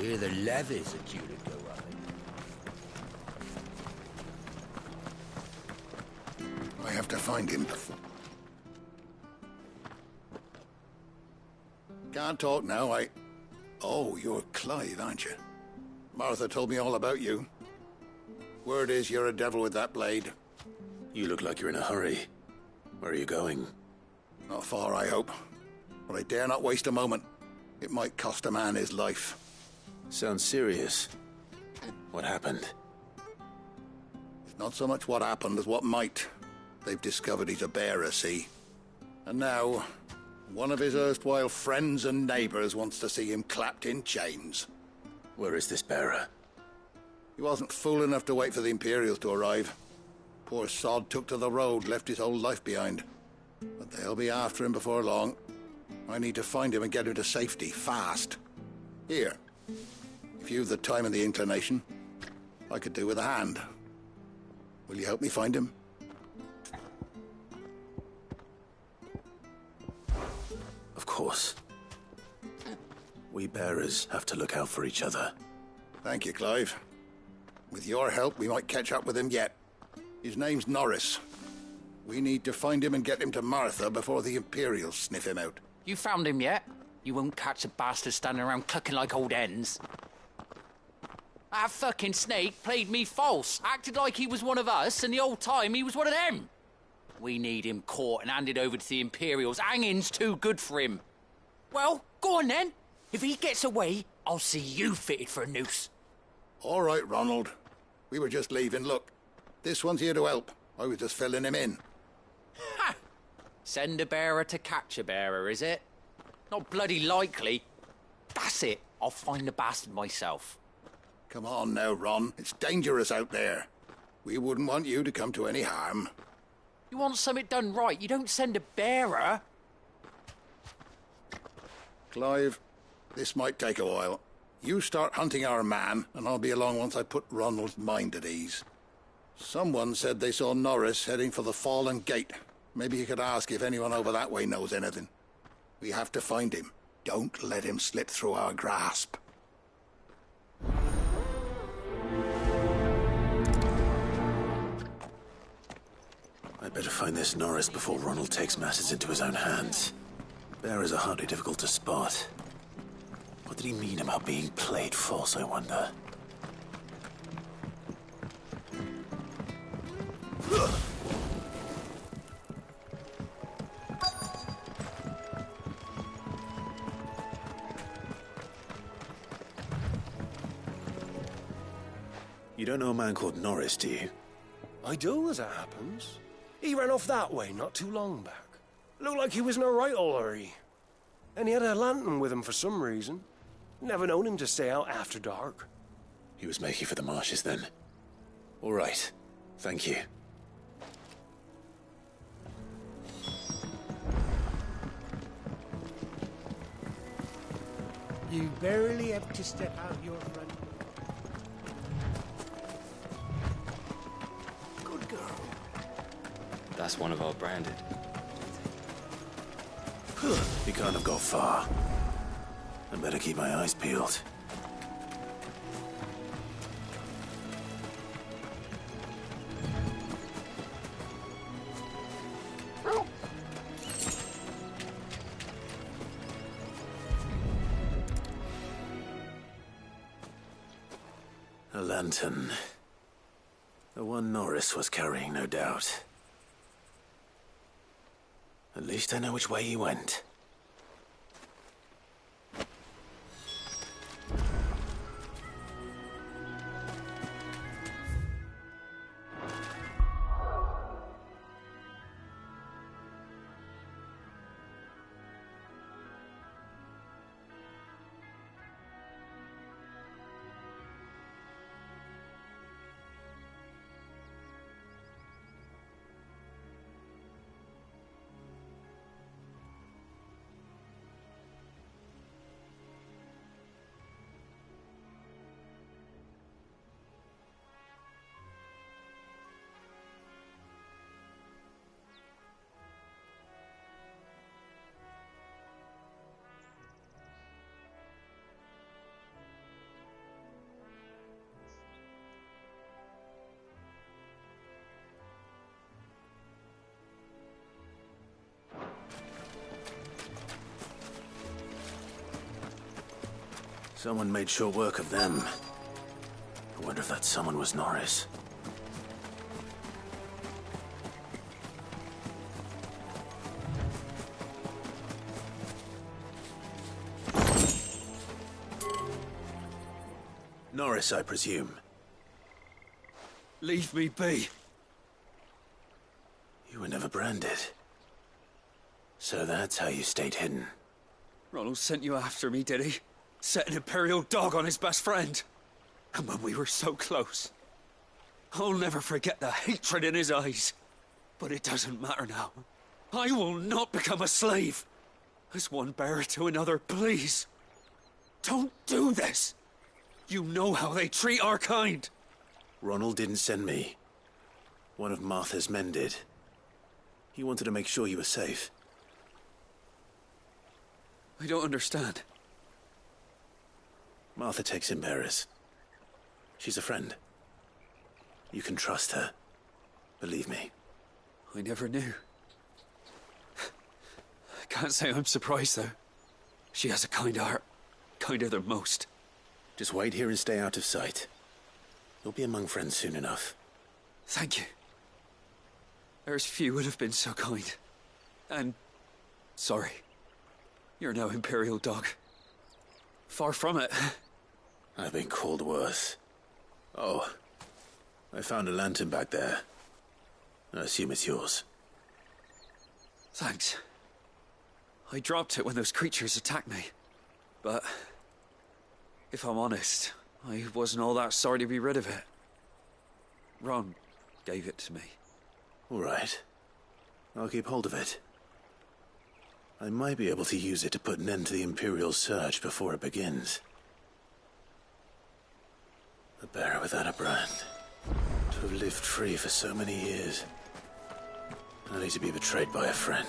hear the levies are due to go up. I have to find him before... Can't talk now, Oh, you're Clive, aren't you? Martha told me all about you. Word is you're a devil with that blade. You look like you're in a hurry. Where are you going? Not far, I hope. But I dare not waste a moment. It might cost a man his life. Sounds serious. What happened? It's not so much what happened as what might. They've discovered he's a bearer, see? And now, one of his erstwhile friends and neighbors wants to see him clapped in chains. Where is this bearer? He wasn't fool enough to wait for the Imperials to arrive. Poor sod took to the road, left his whole life behind. But they'll be after him before long. I need to find him and get him to safety, fast. Here, if you've the time and the inclination, I could do with a hand. Will you help me find him? Of course. We bearers have to look out for each other. Thank you, Clive. With your help, we might catch up with him yet. His name's Norris. We need to find him and get him to Martha before the Imperials sniff him out. You found him yet? You won't catch a bastard standing around clucking like old hens. That fucking snake played me false, acted like he was one of us, and the whole time he was one of them. We need him caught and handed over to the Imperials. Hanging's too good for him. Well, go on then. If he gets away, I'll see you fitted for a noose. All right, Ronald. We were just leaving. Look, this one's here to help. I was just filling him in. Ha! Send a bearer to catch a bearer, is it? Not bloody likely. That's it. I'll find the bastard myself. Come on now, Ron. It's dangerous out there. We wouldn't want you to come to any harm. You want something done right, you don't send a bearer. Clive, this might take a while. You start hunting our man, and I'll be along once I put Ronald's mind at ease. Someone said they saw Norris heading for the Fallen Gate. Maybe you could ask if anyone over that way knows anything. We have to find him. Don't let him slip through our grasp. I'd better find this Norris before Ronald takes matters into his own hands. Bearers are hardly difficult to spot. What did he mean about being played false, I wonder? You don't know a man called Norris, do you? I do, as it happens. He ran off that way not too long back. Looked like he was in a right old hurry. And he had a lantern with him for some reason. Never known him to stay out after dark. He was making for the marshes then. All right. Thank you. You barely have to step out your front. Good girl. That's one of our branded. He can't have got far. I better keep my eyes peeled. A lantern. The one Norris was carrying, no doubt. At least I know which way he went. Someone made short work of them. I wonder if that someone was Norris. Norris, I presume. Leave me be. You were never branded. So that's how you stayed hidden. Ronald sent you after me, did he? Set an Imperial dog on his best friend. And when we were so close. I'll never forget the hatred in his eyes. But it doesn't matter now. I will not become a slave. As one bearer to another, please. Don't do this. You know how they treat our kind. Ronald didn't send me. One of Martha's men did. He wanted to make sure you were safe. I don't understand. Martha takes in bearers. She's a friend. You can trust her. Believe me. I never knew. I can't say I'm surprised, though. She has a kind heart. Kinder than most. Just wait here and stay out of sight. You'll be among friends soon enough. Thank you. There's few would have been so kind. And... sorry. You're no Imperial dog. Far from it. I've been called worse. Oh, I found a lantern back there. I assume it's yours. Thanks. I dropped it when those creatures attacked me. But... if I'm honest, I wasn't all that sorry to be rid of it. Ron gave it to me. All right. I'll keep hold of it. I might be able to use it to put an end to the Imperial Surge before it begins. A bearer without a brand. To have lived free for so many years. Only to be betrayed by a friend.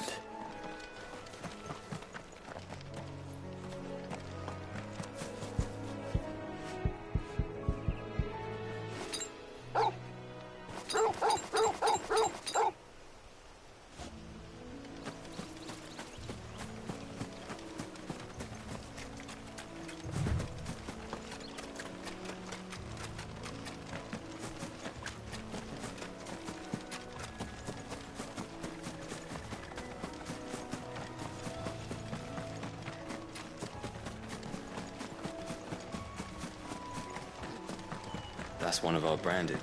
That's one of our branded.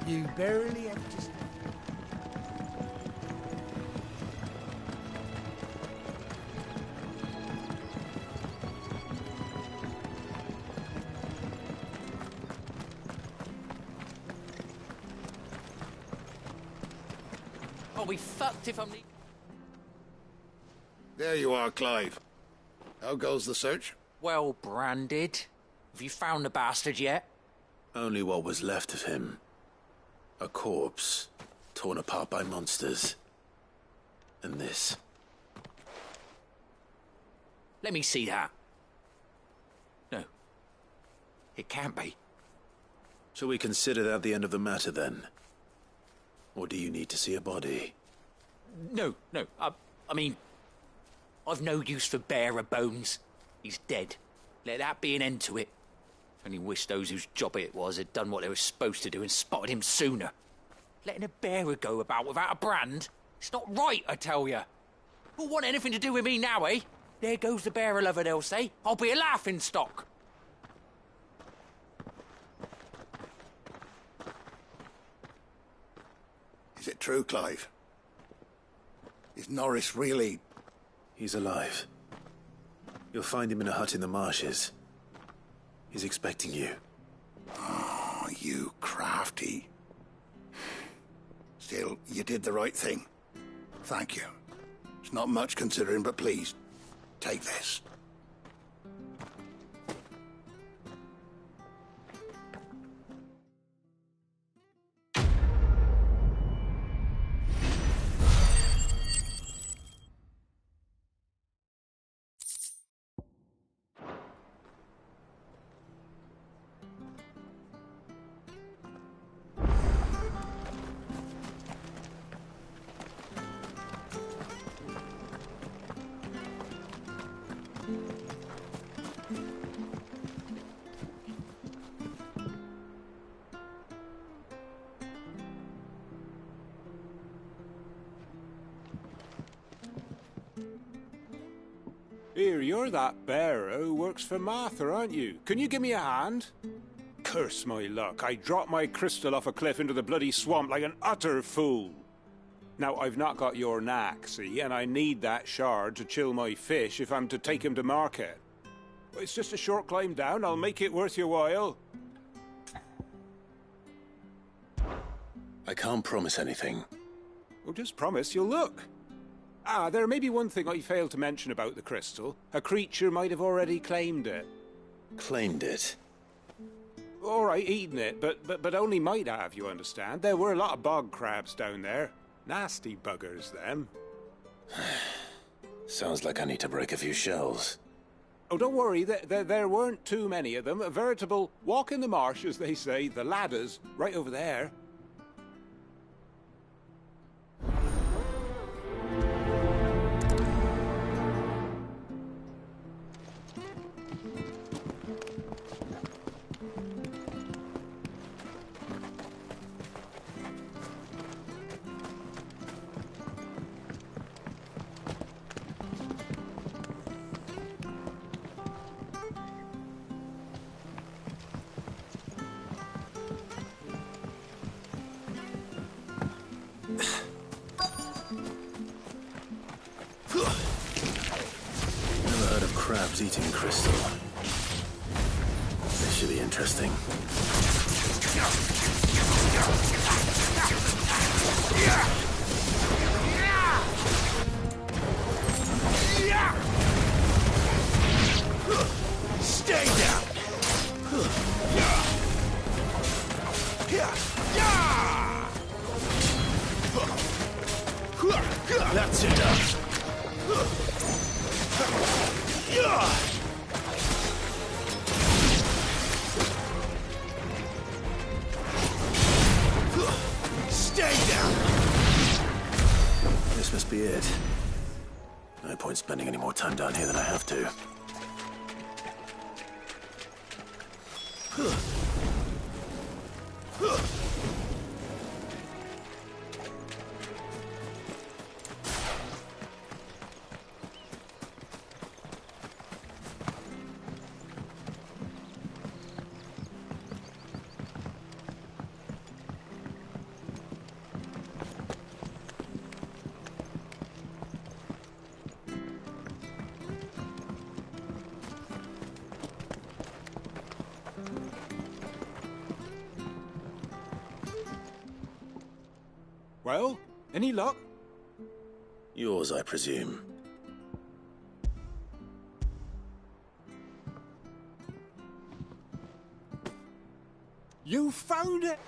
You barely have to... I'll be fucked if I'm... There you are, Clive. How goes the search? Well branded. Have you found the bastard yet? Only what was left of him. A corpse, torn apart by monsters. And this. Let me see that. No. It can't be. Shall we consider that the end of the matter, then? Or do you need to see a body? No. I mean... I've no use for bearer bones. He's dead. Let that be an end to it. Only wish those whose job it was had done what they were supposed to do and spotted him sooner. Letting a bearer go about without a brand? It's not right, I tell you. Who'll want anything to do with me now, eh? There goes the bearer lover, they'll say. I'll be a laughingstock. Is it true, Clive? Is Norris really... He's alive. You'll find him in a hut in the marshes. He's expecting you. Oh, you crafty. Still, you did the right thing. Thank you. It's not much considering, but please, take this. Here, you're that bearer who works for Martha, aren't you? Can you give me a hand? Curse my luck, I dropped my crystal off a cliff into the bloody swamp like an utter fool. Now, I've not got your knack, see, and I need that shard to chill my fish if I'm to take him to market. It's just a short climb down, I'll make it worth your while. I can't promise anything. Well, just promise you'll look. Ah, there may be one thing I failed to mention about the crystal. A creature might have already claimed it. Claimed it? All right, eaten it, but only might have, you understand. There were a lot of bog crabs down there. Nasty buggers, them. Sounds like I need to break a few shells. Oh, don't worry, there weren't too many of them. A veritable walk in the marsh, as they say, the ladders, right over there. Never heard of crabs eating crystal. This should be interesting. Stay down! That's enough! Stay down! This must be it. No point spending any more time down here than I have to. Well, any luck? Yours, I presume. You found it!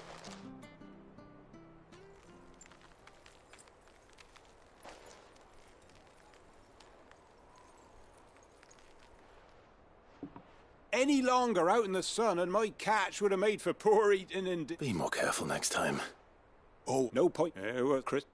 Any longer out in the sun and my catch would have made for poor eating and... Be more careful next time. Oh, no point. Chris.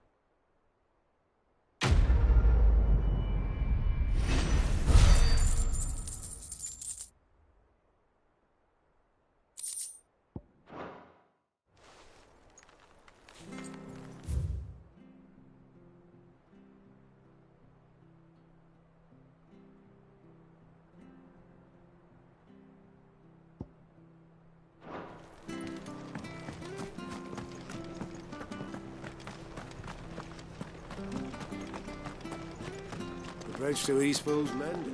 The bridge to Eastpool's mended.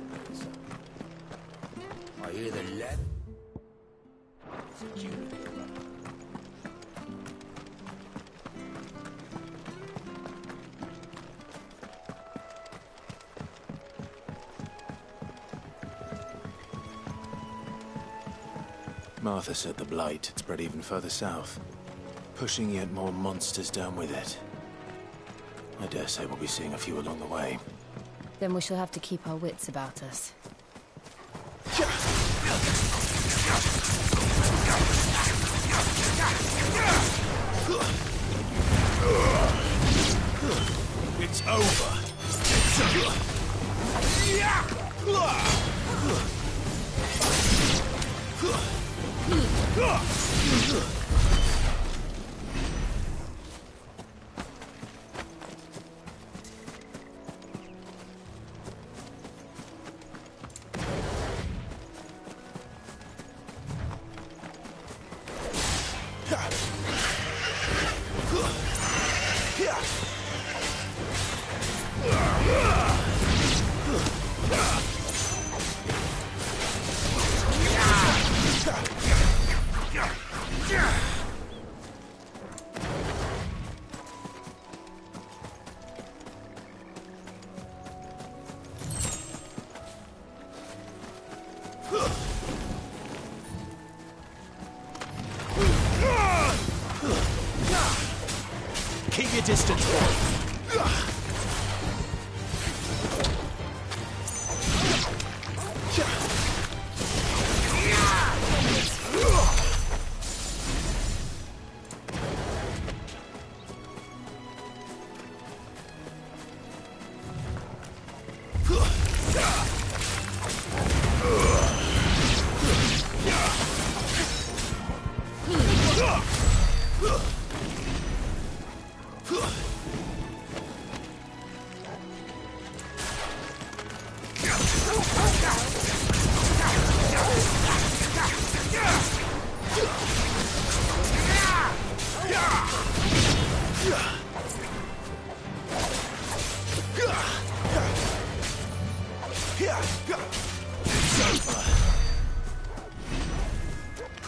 I hear the left. Security go up. Martha said the blight spread even further south, pushing yet more monsters down with it. I dare say we'll be seeing a few along the way. Then we shall have to keep our wits about us. It's over. Keep your distance, boy.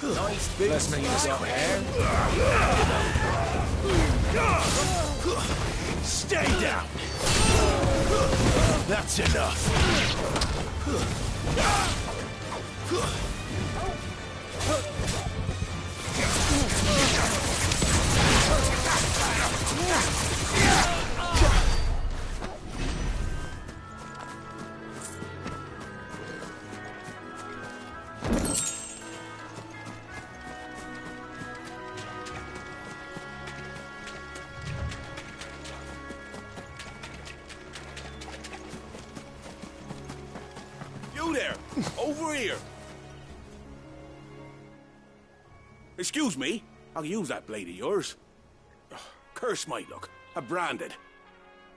Nice big piece of hair. Stay down. That's enough. You there! Over here! Excuse me, I'll use that blade of yours. Ugh, curse my luck. I'm branded.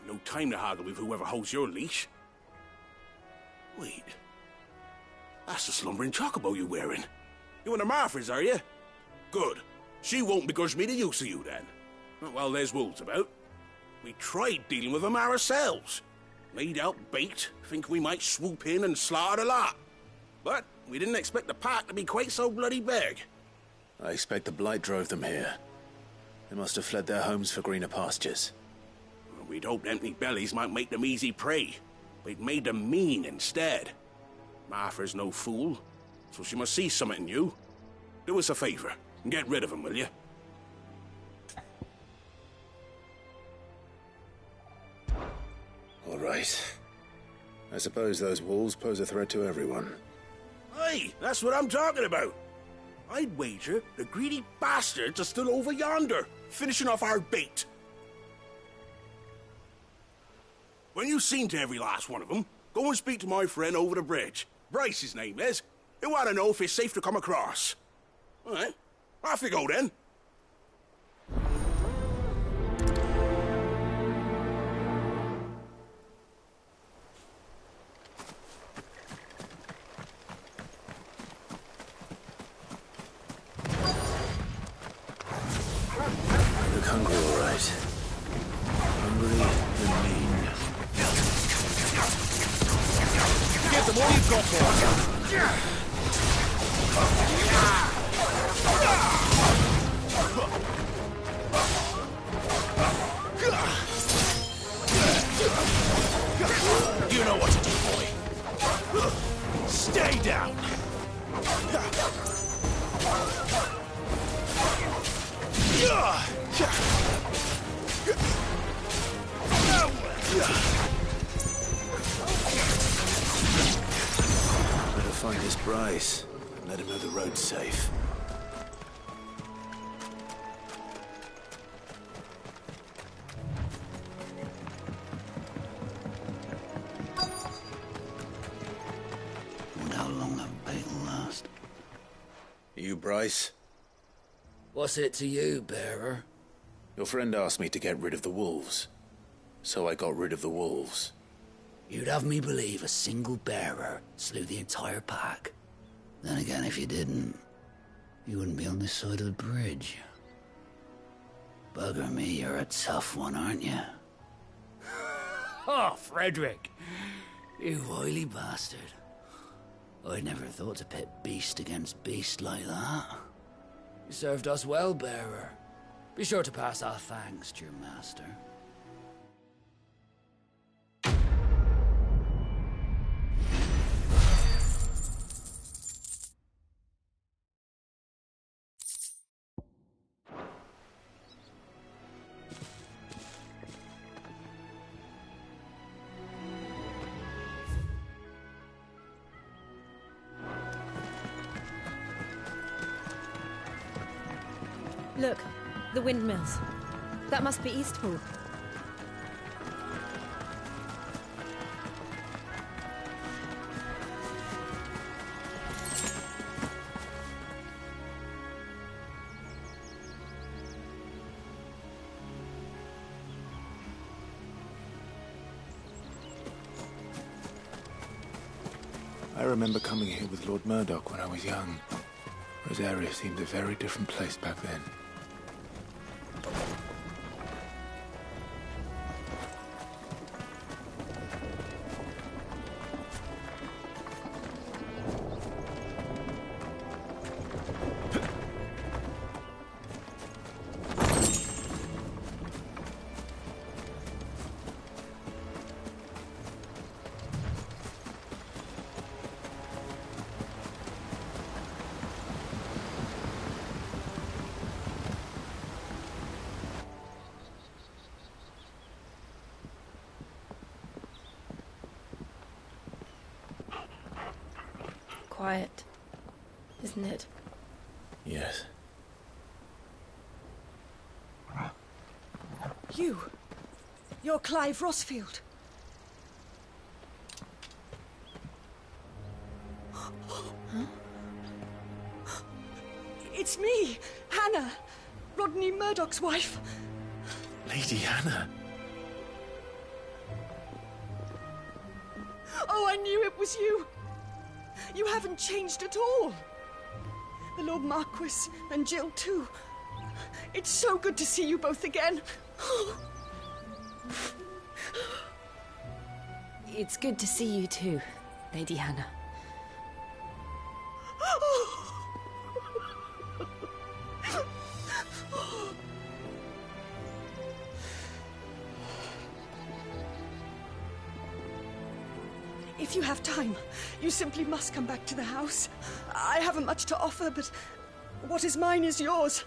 No time to haggle with whoever holds your leash. Wait. That's the slumbering chocobo you're wearing. You one of Martha's, are you? Good. She won't begrudge me the use of you, then. Well, there's wolves about. We tried dealing with them ourselves. Made out bait, think we might swoop in and slaughter the lot. But we didn't expect the pack to be quite so bloody big. I expect the blight drove them here. They must have fled their homes for greener pastures. We'd hoped empty bellies might make them easy prey. We'd made them mean instead. Martha's no fool, so she must see something in you. Do us a favor and get rid of them, will you? All right. I suppose those wolves pose a threat to everyone. Hey, that's what I'm talking about. I'd wager the greedy bastards are still over yonder, finishing off our bait. When you've seen to every last one of them, go and speak to my friend over the bridge. Bryce, his name is. He want to know if it's safe to come across. All right, off you go then. Look hungry, all right. Hungry and mean. Give them all you've got, boy. You know what to do, boy. Stay down. Better find this Bryce and let him know the road's safe. Wonder how long that bait will last. You, Bryce? What's it to you, bearer? Your friend asked me to get rid of the wolves. So I got rid of the wolves. You'd have me believe a single bearer slew the entire pack. Then again, if you didn't, you wouldn't be on this side of the bridge. Bugger me, you're a tough one, aren't you? Oh, Frederick! You wily bastard. I'd never thought to pit beast against beast like that. You served us well, bearer. Be sure to pass our thanks to your master. Look, the windmills. That must be Eastpool. I remember coming here with Lord Murdoch when I was young. Rosaria seemed a very different place back then. Quiet, isn't it? Yes. You're Clive Rossfield. Huh? It's me, Hannah, Rodney Murdoch's wife. Lady Hannah. Oh, I knew it was you. You haven't changed at all. The Lord Marquis and Jill too. It's so good to see you both again. It's good to see you too, Lady Hannah. If you have time, you simply must come back to the house. I haven't much to offer, but what is mine is yours.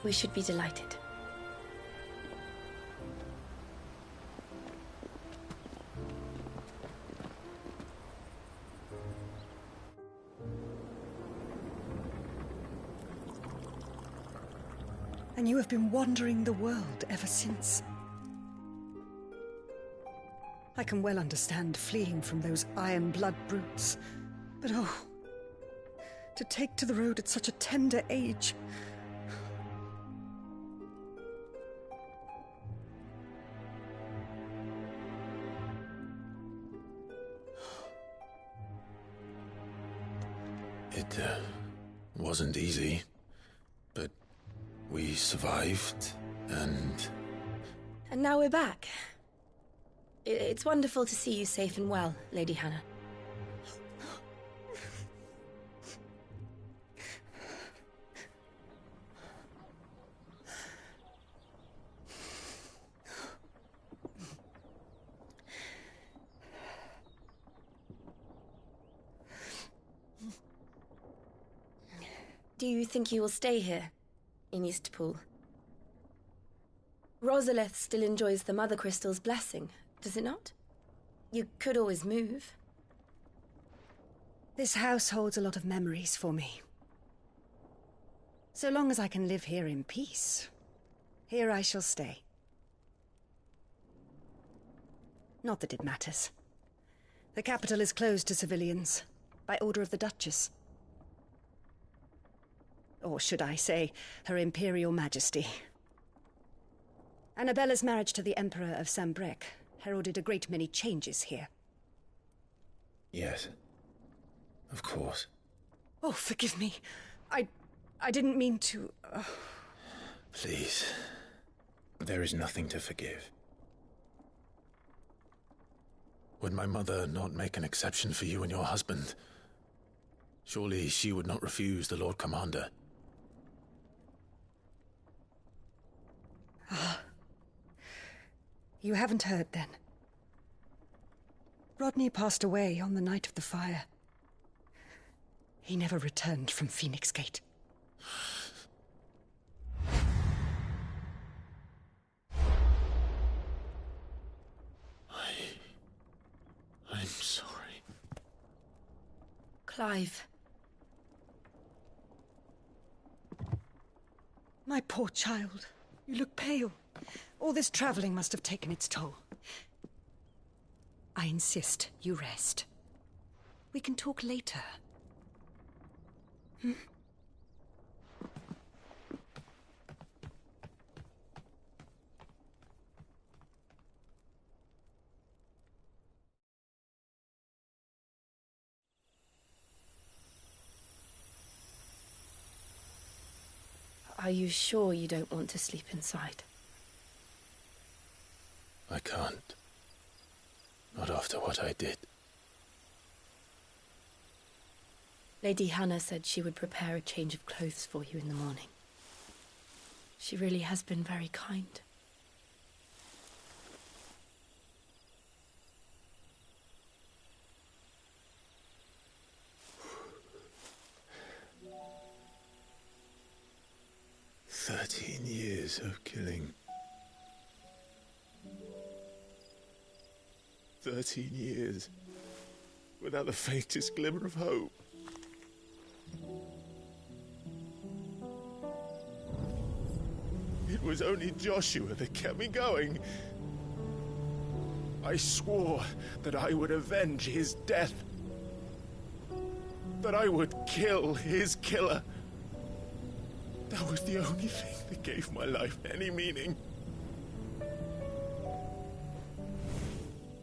We should be delighted. And you have been wandering the world ever since. I can well understand fleeing from those iron blood brutes. But oh, to take to the road at such a tender age. It wasn't easy, but we survived, and now we're back. It's wonderful to see you safe and well, Lady Hannah. Do you think you will stay here, in Eastpool? Rosalith still enjoys the Mother Crystal's blessing, does it not? You could always move. This house holds a lot of memories for me. So long as I can live here in peace, here I shall stay. Not that it matters. The capital is closed to civilians, by order of the Duchess. Or should I say, Her Imperial Majesty. Annabella's marriage to the Emperor of Sambrec heralded a great many changes here. yes, of course. Oh, forgive me. I didn't mean to... Please, there is nothing to forgive. Would my mother not make an exception for you and your husband? Surely she would not refuse the Lord Commander. Ah. You haven't heard, then. Rodney passed away on the night of the fire. He never returned from Phoenix Gate. I'm sorry. Clive. My poor child. You look pale. All this traveling must have taken its toll. I insist you rest. We can talk later. Hmm? Are you sure you don't want to sleep inside? I can't. Not after what I did. Lady Hannah said she would prepare a change of clothes for you in the morning. She really has been very kind. Years of killing. 13 years without the faintest glimmer of hope. It was only Joshua that kept me going. I swore that I would avenge his death. That I would kill his killer. That was the only thing that gave my life any meaning.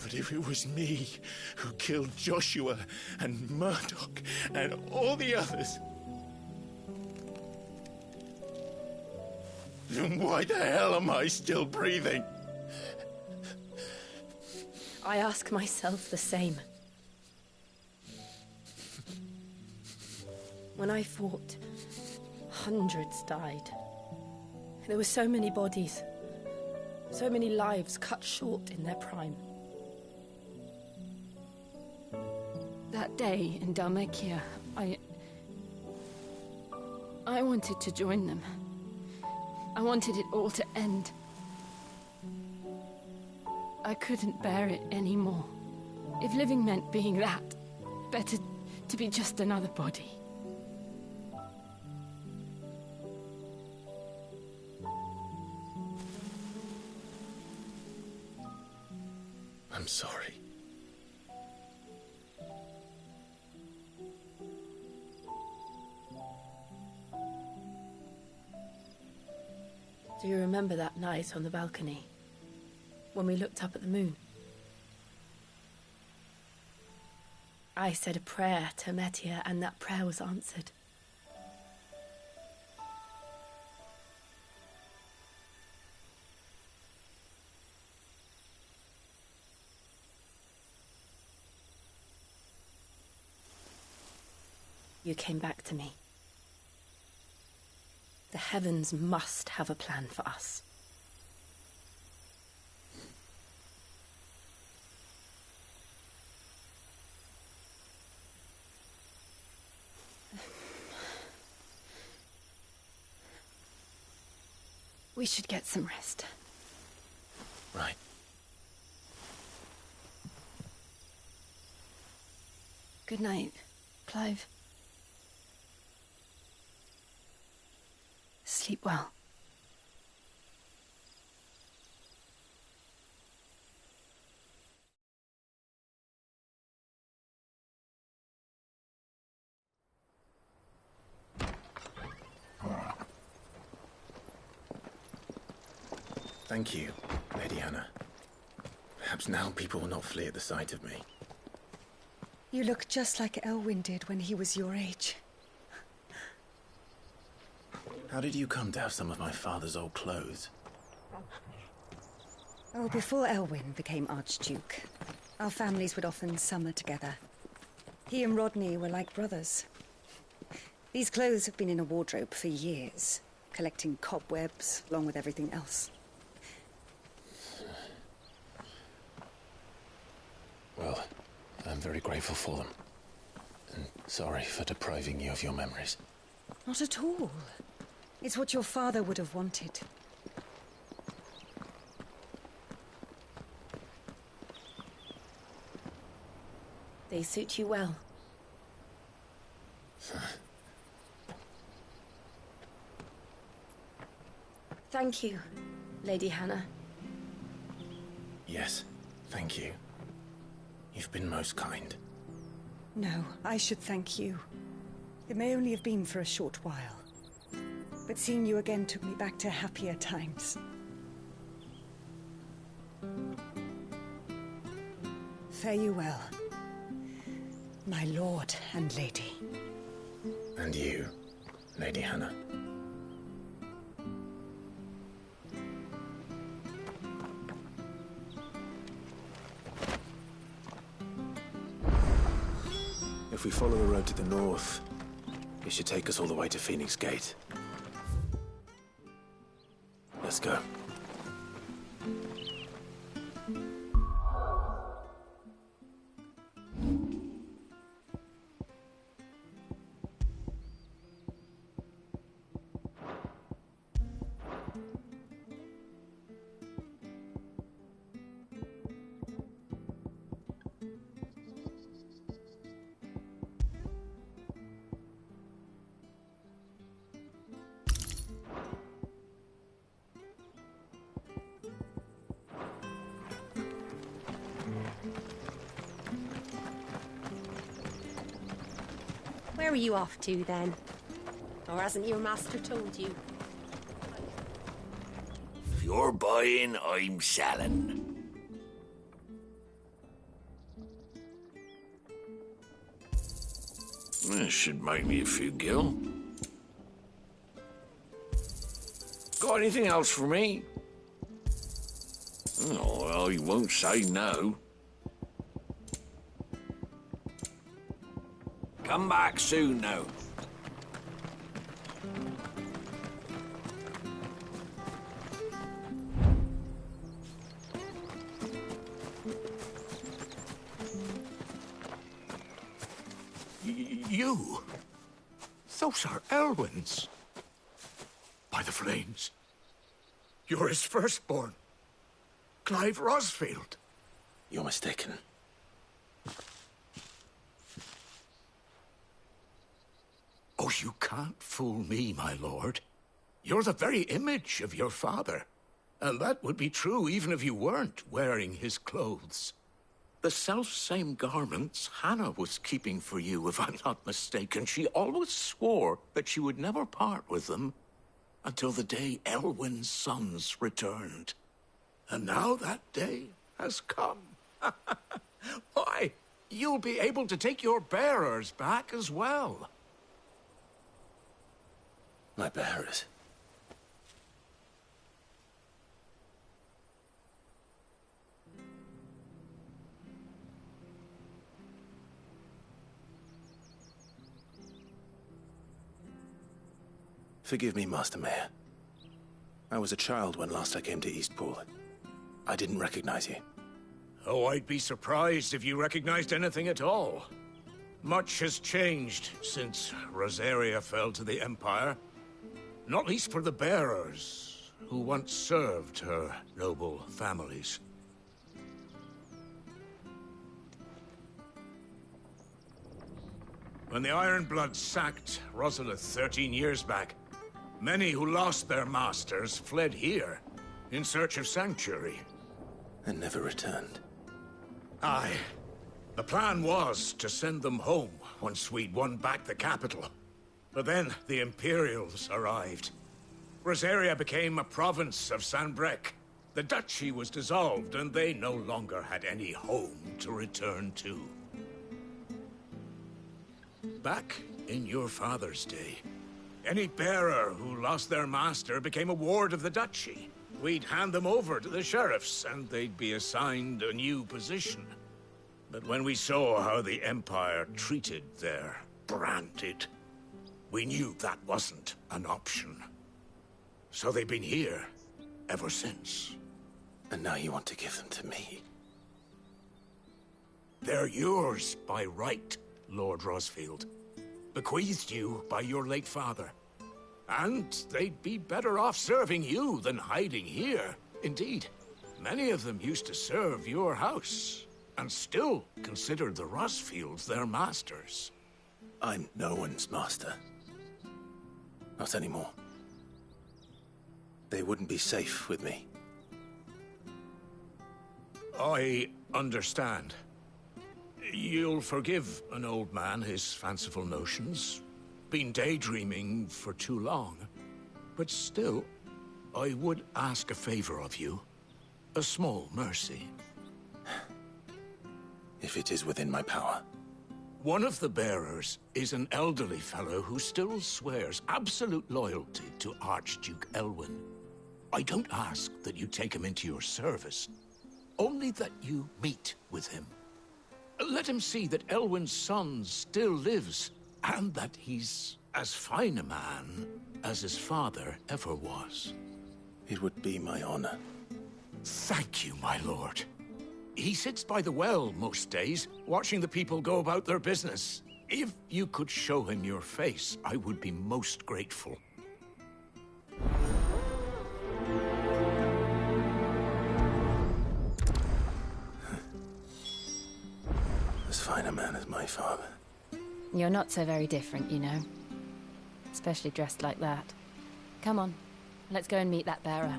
But if it was me who killed Joshua and Murdoch and all the others, then why the hell am I still breathing? I ask myself the same. When I fought, hundreds died. There were so many bodies, so many lives cut short in their prime. That day in Dhalmekia, I wanted to join them. I wanted it all to end. I couldn't bear it anymore. If living meant being that, better to be just another body. I'm sorry. Do you remember that night on the balcony, when we looked up at the moon? I said a prayer to Metia, and that prayer was answered. You came back to me. The heavens must have a plan for us. We should get some rest. Right. Good night, Clive. Sleep well. Thank you, Lady Hannah. Perhaps now people will not flee at the sight of me. You look just like Elwyn did when he was your age. How did you come to have some of my father's old clothes? Oh, before Elwyn became Archduke, our families would often summer together. He and Rodney were like brothers. These clothes have been in a wardrobe for years, collecting cobwebs along with everything else. Well, I'm very grateful for them. And sorry for depriving you of your memories. Not at all. It's what your father would have wanted. They suit you well. Thank you, Lady Hannah. Yes, thank you. You've been most kind. No, I should thank you. It may only have been for a short while, but seeing you again took me back to happier times. Fare you well, my lord and lady. And you, Lady Hannah. If we follow the road to the north, it should take us all the way to Phoenix Gate. Let's go. Where are you off to, then? Or hasn't your master told you? If you're buying, I'm selling. This should make me a few gil. Got anything else for me? Oh, well, you won't say no. Come back soon, now. You? Those are Elwyn's. By the flames. You're his firstborn. Clive Rosfield. You're mistaken. Oh, you can't fool me, my lord. You're the very image of your father. And that would be true even if you weren't wearing his clothes. The self-same garments Hannah was keeping for you, if I'm not mistaken. She always swore that she would never part with them until the day Elwyn's sons returned. And now that day has come. Why, you'll be able to take your bearers back as well. My bearers? Forgive me, Master Mayor. I was a child when last I came to Eastpool. I didn't recognize you. Oh, I'd be surprised if you recognized anything at all. Much has changed since Rosaria fell to the Empire. Not least for the bearers, who once served her noble families. When the Ironbloods sacked Rosalith 13 years back, many who lost their masters fled here in search of sanctuary. And never returned. Aye. The plan was to send them home once we'd won back the capital. But then the Imperials arrived. Rosaria became a province of Sanbreque. The duchy was dissolved, and they no longer had any home to return to. Back in your father's day, any bearer who lost their master became a ward of the duchy. We'd hand them over to the sheriffs, and they'd be assigned a new position. But when we saw how the Empire treated their branded, we knew that wasn't an option. So they've been here ever since. And now you want to give them to me? They're yours by right, Lord Rosfield. Bequeathed you by your late father. And they'd be better off serving you than hiding here. Indeed, many of them used to serve your house, and still considered the Rosfields their masters. I'm no one's master. Not anymore. they wouldn't be safe with me. I understand. You'll forgive an old man his fanciful notions. Been daydreaming for too long. But still, I would ask a favor of you. A small mercy. If it is within my power. One of the bearers is an elderly fellow who still swears absolute loyalty to Archduke Elwyn. I don't ask that you take him into your service, only that you meet with him. Let him see that Elwyn's son still lives, and that he's as fine a man as his father ever was. It would be my honor. Thank you, my lord. He sits by the well most days, watching the people go about their business. If you could show him your face, I would be most grateful. As fine a man as my father. You're not so very different, you know. Especially dressed like that. Come on, let's go and meet that bearer.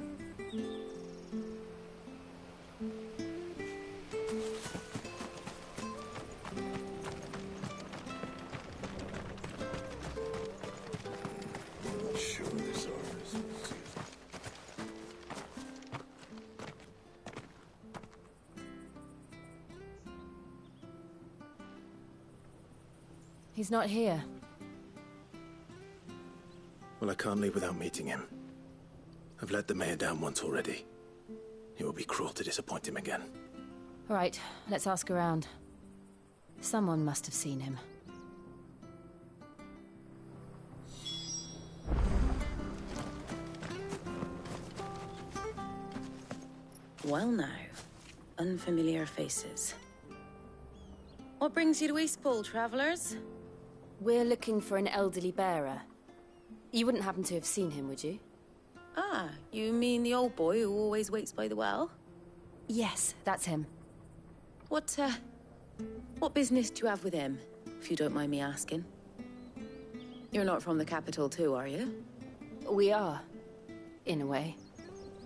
He's not here. Well, I can't leave without meeting him. I've let the mayor down once already. It would be cruel to disappoint him again. Right, let's ask around. Someone must have seen him. Well now, unfamiliar faces. What brings you to Eastpool, travellers? We're looking for an elderly bearer. You wouldn't happen to have seen him, would you? Ah, you mean the old boy who always waits by the well? Yes, that's him. What business do you have with him, if you don't mind me asking? You're not from the capital too, are you? We are, in a way.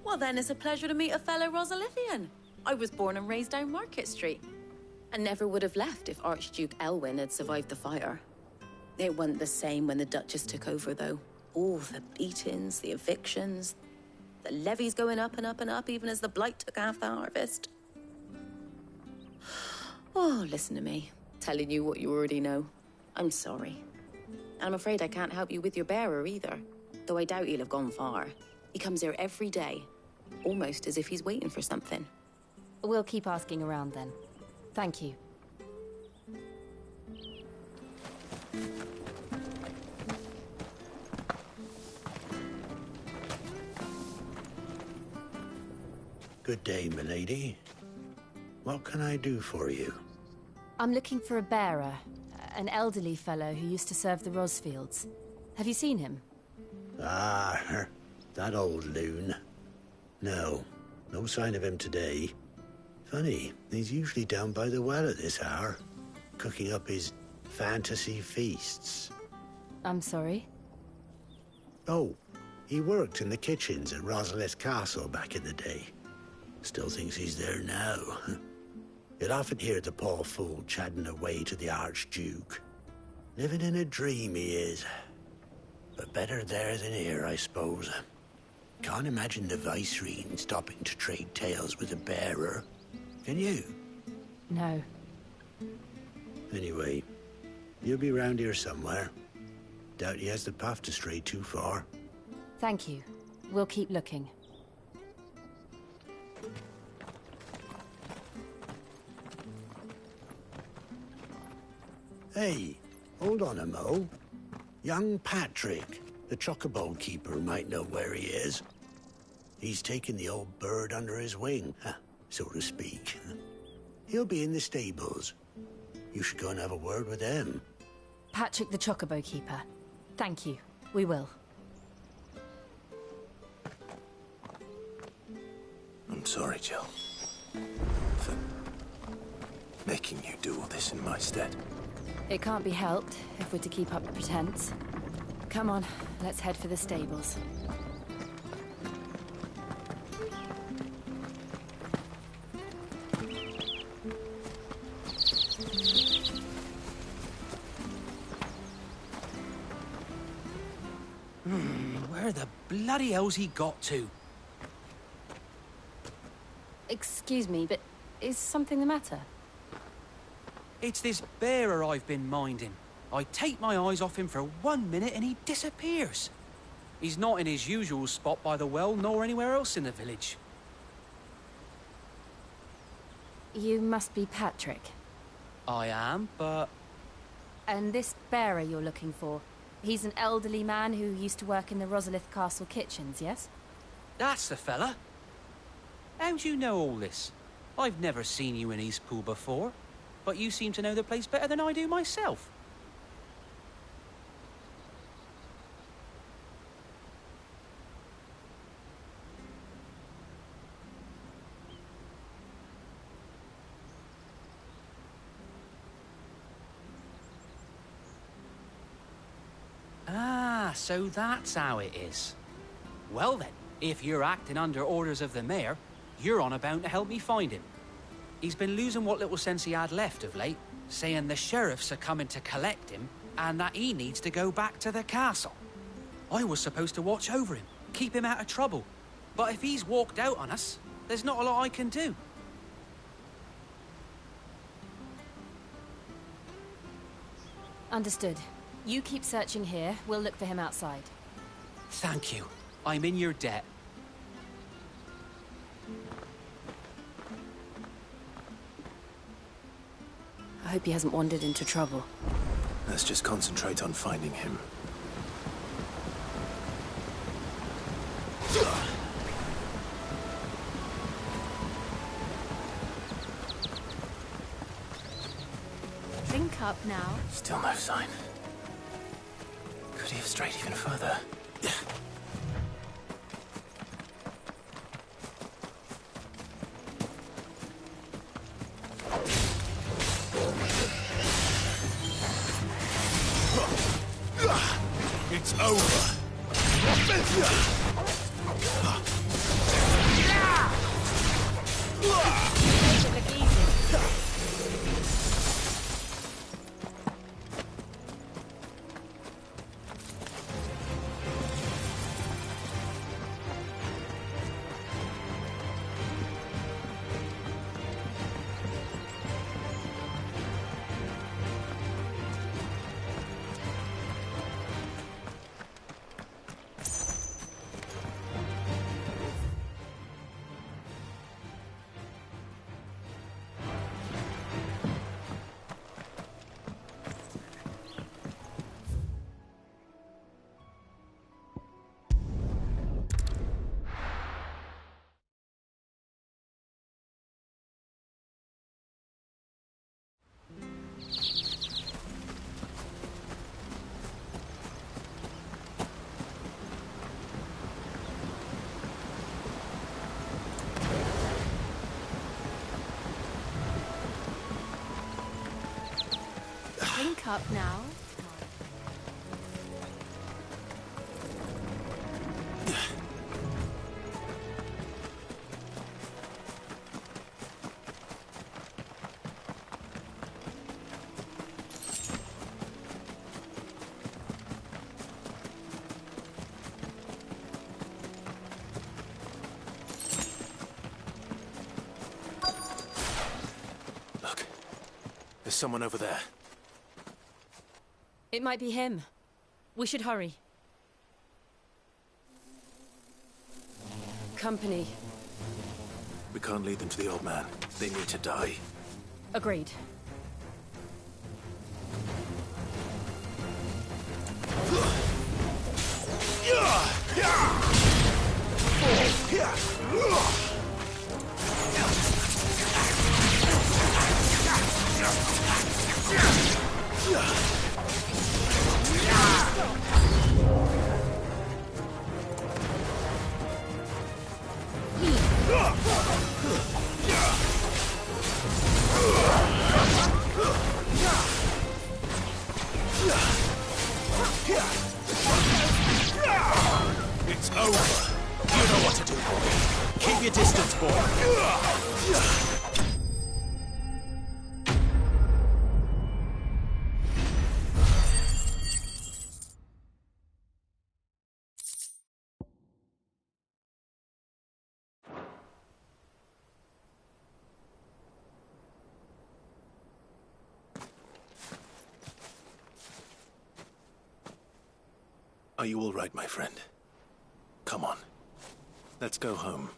Well then, it's a pleasure to meet a fellow Rosalithian. I was born and raised down Market Street. And never would have left if Archduke Elwyn had survived the fire. It wasn't the same when the Duchess took over, though. All the beatings, the evictions, the levies going up and up and up, even as the Blight took half the harvest. Oh, listen to me, telling you what you already know. I'm sorry. And I'm afraid I can't help you with your bearer either, though I doubt he'll have gone far. He comes here every day, almost as if he's waiting for something. We'll keep asking around then. Thank you. Good day, milady. What can I do for you? I'm looking for a bearer, an elderly fellow who used to serve the Rosfields. Have you seen him? Ah, that old loon. No sign of him today. Funny, he's usually down by the well at this hour, cooking up his fantasy feasts. I'm sorry? Oh, he worked in the kitchens at Rosalith Castle back in the day. Still thinks he's there now. You'll often hear the poor fool chatting away to the Archduke. Living in a dream he is. But better there than here, I suppose. Can't imagine the Vicereine stopping to trade tales with a bearer. Can you? No. Anyway, you'll be round here somewhere. Doubt he has the path to stray too far. Thank you. We'll keep looking. Hey, hold on a mo. Young Patrick, the chocobo keeper, might know where he is. He's taken the old bird under his wing, so to speak. He'll be in the stables. You should go and have a word with him. Patrick the chocobo keeper. Thank you. We will. I'm sorry, Jill. For making you do all this in my stead. It can't be helped if we're to keep up the pretense. Come on, let's head for the stables. Where the bloody hell's he got to? Excuse me, but is something the matter? It's this bearer I've been minding. I take my eyes off him for 1 minute and he disappears. He's not in his usual spot by the well, nor anywhere else in the village. You must be Patrick. I am, but... And this bearer you're looking for, he's an elderly man who used to work in the Rosalith Castle kitchens, yes? That's the fella. How do you know all this? I've never seen you in Eastpool before, but you seem to know the place better than I do myself. Ah, so that's how it is. Well then, if you're acting under orders of the mayor, you're on about to help me find him. He's been losing what little sense he had left of late, saying the sheriffs are coming to collect him and that he needs to go back to the castle. I was supposed to watch over him, keep him out of trouble. But if he's walked out on us, there's not a lot I can do. Understood. You keep searching here, we'll look for him outside. Thank you. I'm in your debt. I hope he hasn't wandered into trouble. Let's just concentrate on finding him. Think up now. Still no sign. Could he have strayed even further? It's over. Think up now. Look, there's someone over there. It might be him. We should hurry. Company. We can't lead them to the old man. They need to die. Agreed. It's over. You know what to do, boy. Keep your distance, boy. Are you all right, my friend? Come on. Let's go home.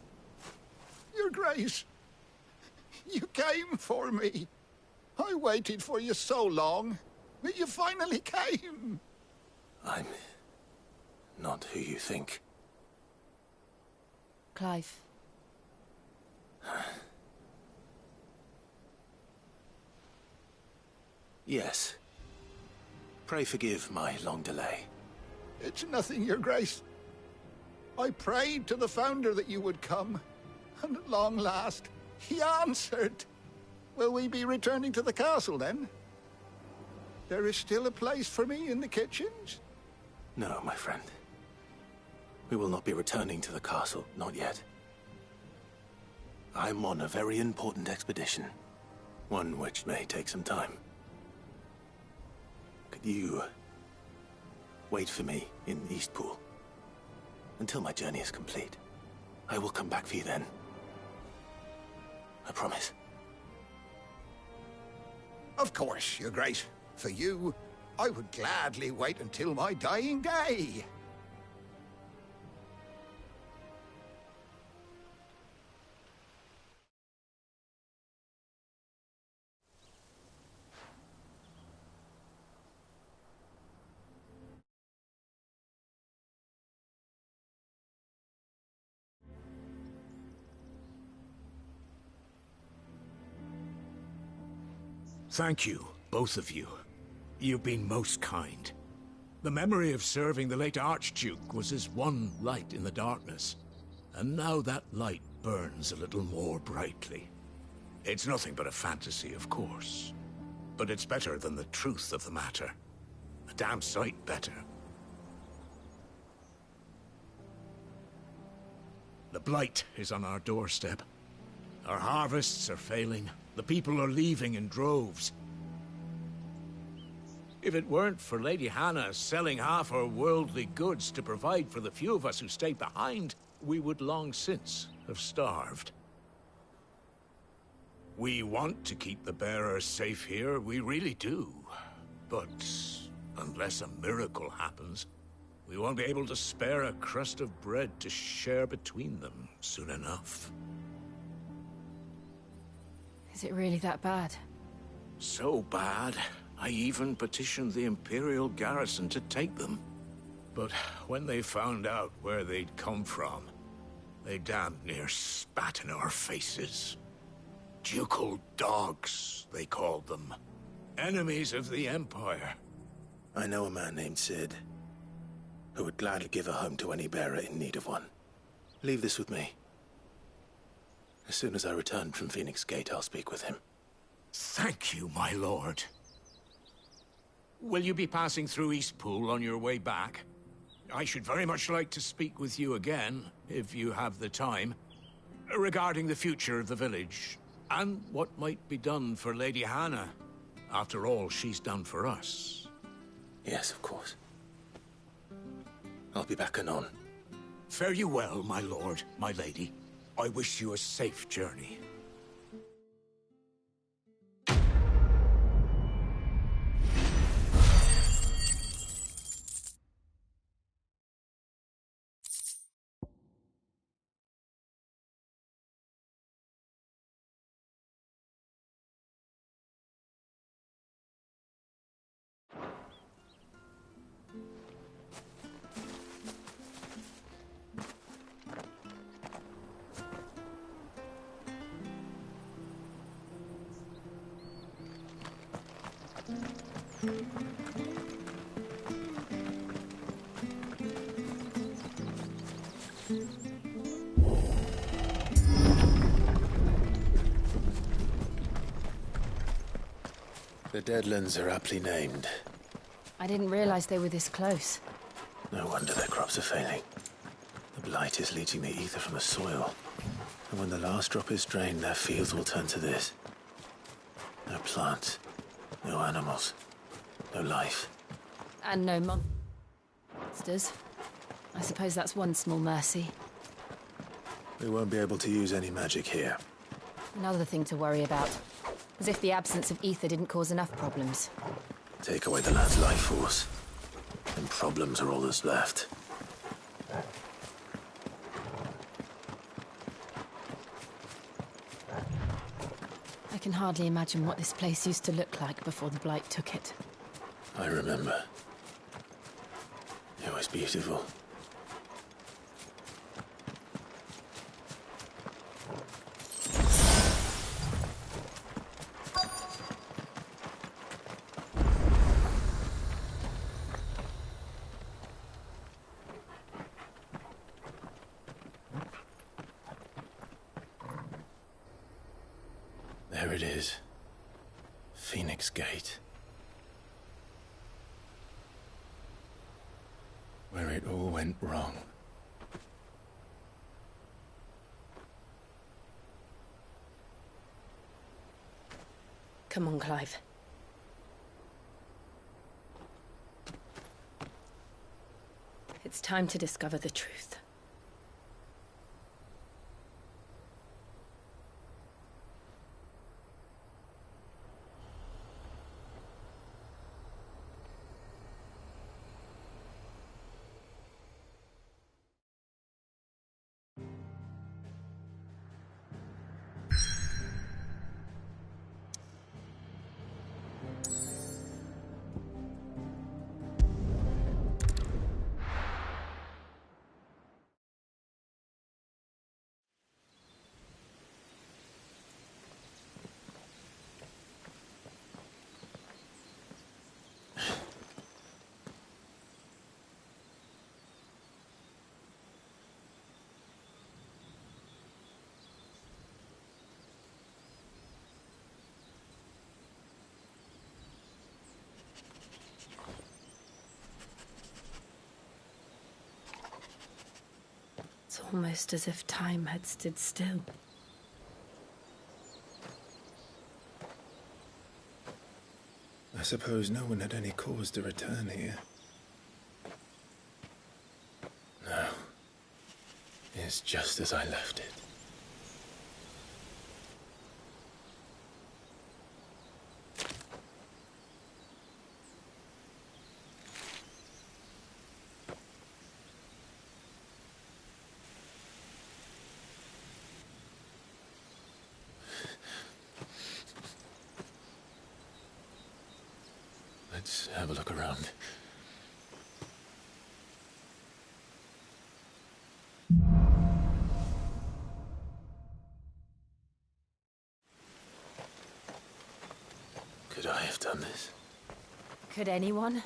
Your Grace, you came for me. I waited for you so long, but you finally came. I'm not who you think. Clive. Yes. Pray forgive my long delay. It's nothing, Your Grace. I prayed to the Founder that you would come, and at long last, he answered. Will we be returning to the castle, then? There is still a place for me in the kitchens? No, my friend. We will not be returning to the castle, not yet. I'm on a very important expedition, one which may take some time. Could you wait for me in Eastpool until my journey is complete? I will come back for you then. I promise. Of course, Your Grace. For you, I would gladly wait until my dying day. Thank you, both of you. You've been most kind. The memory of serving the late Archduke was as one light in the darkness, and now that light burns a little more brightly. It's nothing but a fantasy, of course, but it's better than the truth of the matter. A damn sight better. The blight is on our doorstep. Our harvests are failing. The people are leaving in droves. If it weren't for Lady Hannah selling half her worldly goods to provide for the few of us who stayed behind, we would long since have starved. We want to keep the bearers safe here, we really do. But unless a miracle happens, we won't be able to spare a crust of bread to share between them soon enough. Is it really that bad? So bad, I even petitioned the Imperial garrison to take them. But when they found out where they'd come from, they damn near spat in our faces. Ducal dogs, they called them. Enemies of the Empire. I know a man named Cid, who would gladly give a home to any bearer in need of one. Leave this with me. As soon as I return from Phoenix Gate, I'll speak with him. Thank you, my lord. Will you be passing through Eastpool on your way back? I should very much like to speak with you again, if you have the time, regarding the future of the village, and what might be done for Lady Hannah, after all she's done for us. Yes, of course. I'll be back anon. Fare you well, my lord, my lady. I wish you a safe journey. The Deadlands are aptly named. I didn't realize they were this close. No wonder their crops are failing. The blight is leaching the ether from the soil. And when the last drop is drained, their fields will turn to this. No plants, no animals, no life. And no monsters. I suppose that's one small mercy. We won't be able to use any magic here. Another thing to worry about. As if the absence of ether didn't cause enough problems. Take away the lad's life force. And problems are all that's left. I can hardly imagine what this place used to look like before the Blight took it. I remember. It was beautiful. There it is. Phoenix Gate. Where it all went wrong. Come on, Clive. It's time to discover the truth. It's almost as if time had stood still. I suppose no one had any cause to return here. No. It's just as I left it. Let's have a look around. Could I have done this? Could anyone?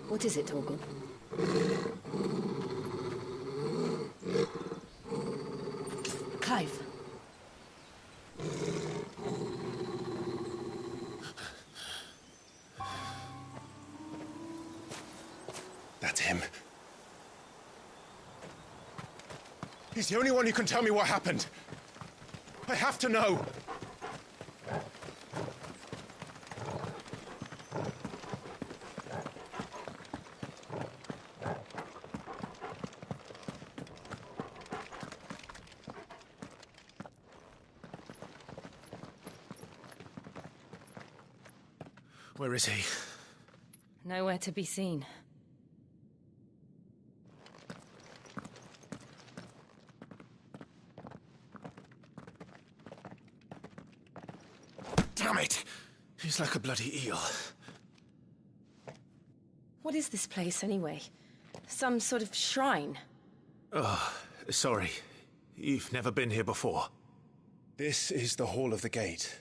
What is it, Torgal? Clive. That's him. He's the only one who can tell me what happened. I have to know. Where is he? Nowhere to be seen. Damn it! He's like a bloody eel. What is this place, anyway? Some sort of shrine? Oh, sorry. You've never been here before. This is the Hall of the Gate.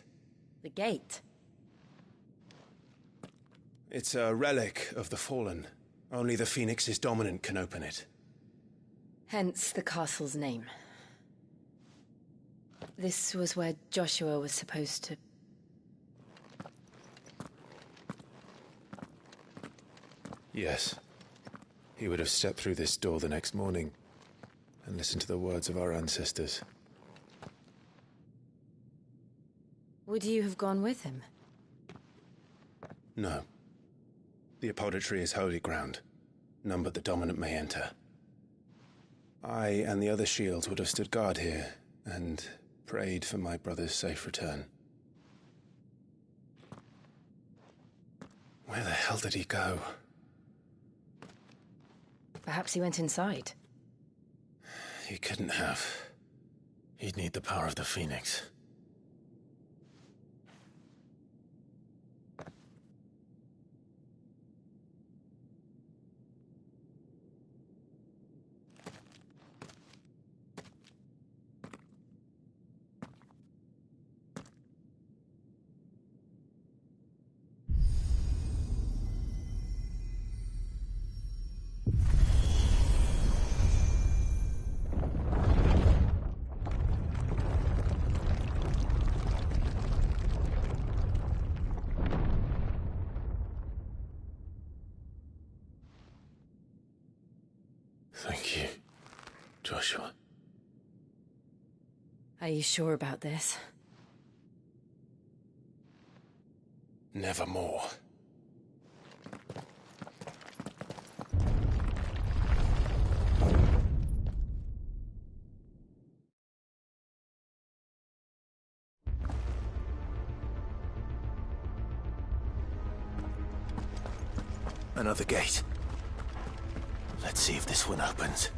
The gate? It's a relic of the Fallen. Only the Phoenix's dominant can open it. Hence the castle's name. This was where Joshua was supposed to... Yes. He would have stepped through this door the next morning and listened to the words of our ancestors. Would you have gone with him? No. The Apodytry is holy ground. None but the dominant may enter. I and the other shields would have stood guard here, and prayed for my brother's safe return. Where the hell did he go? Perhaps he went inside. He couldn't have. He'd need the power of the Phoenix. Thank you, Joshua. Are you sure about this? Nevermore. Another gate. Let's see if this one opens.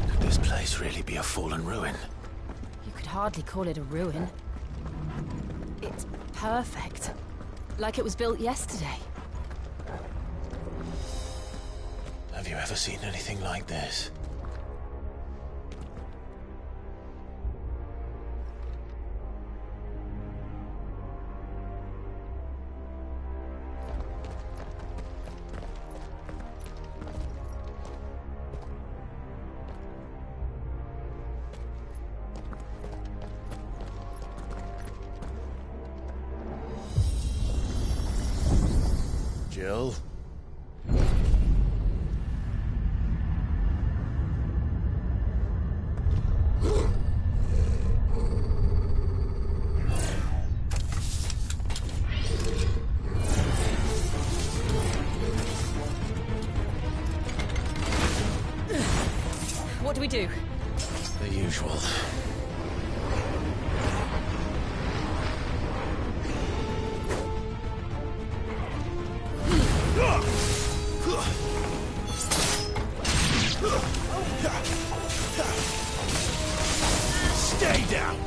Could this place really be a fallen ruin? You could hardly call it a ruin. It's perfect. Like it was built yesterday. Have you ever seen anything like this? Jill? What do we do? The usual. Stay down!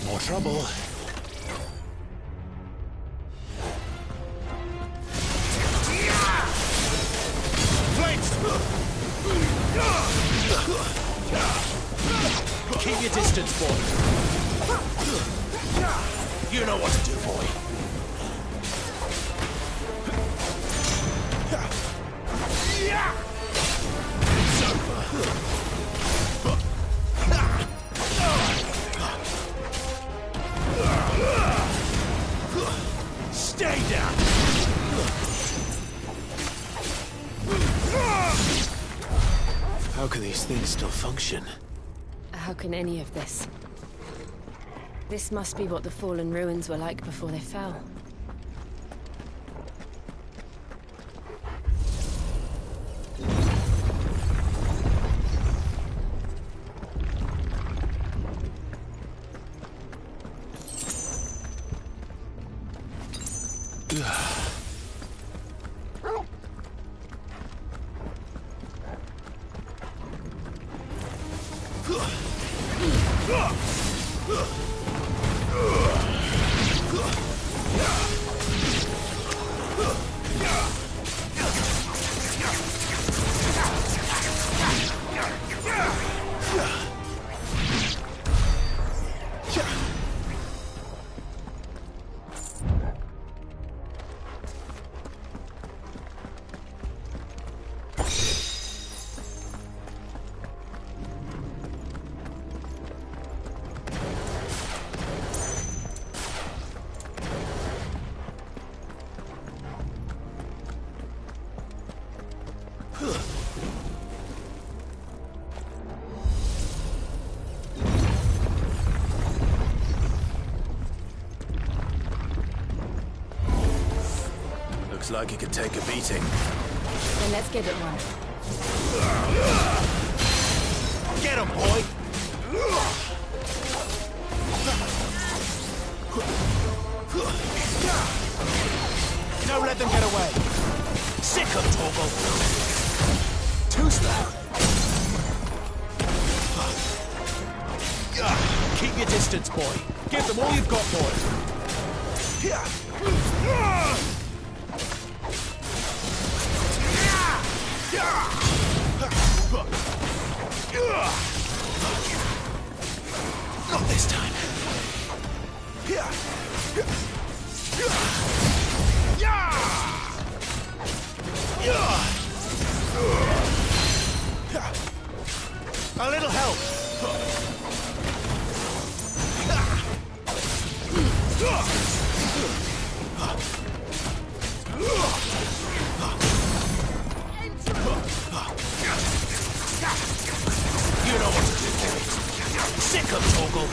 More trouble. Keep your distance, boy. You know what to do, boy. It's over. Stay down! How can these things still function? How can any of this? This must be what the fallen ruins were like before they fell. Looks like he could take a beating. Then let's give it one. Get him, boy! Don't let them get away. Sick of Torgal. Too slow. Keep your distance, boy. Give them all you've got, boy. Not this time. A little help. You know what to do. Sick of Torgal.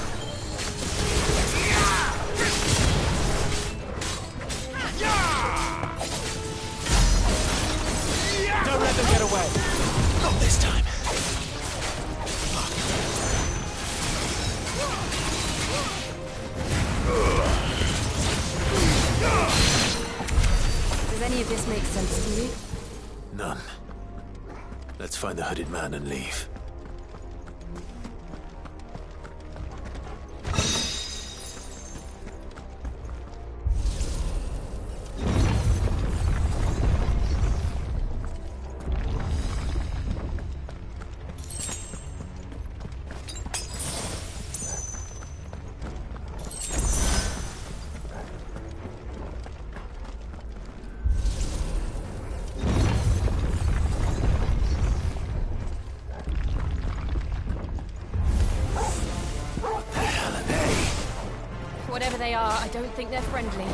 Don't let them get away. Not this time. Does any of this make sense to you? None. Let's find the hooded man and leave. Whatever they are, I don't think they're friendly.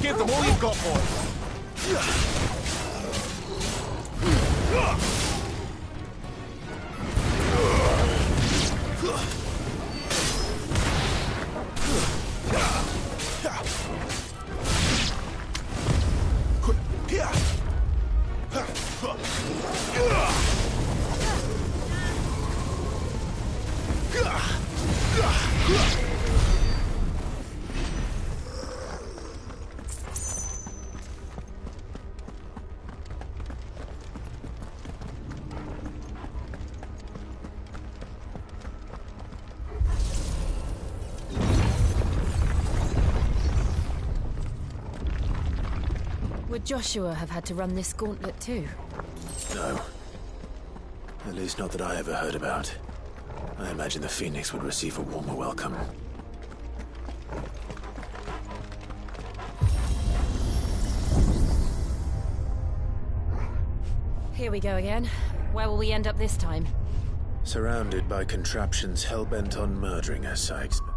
Give them all you've got, boy. Would Joshua have had to run this gauntlet too? No. At least not that I ever heard about. I imagine the Phoenix would receive a warmer welcome. Here we go again. Where will we end up this time? Surrounded by contraptions hell-bent on murdering us, I expect.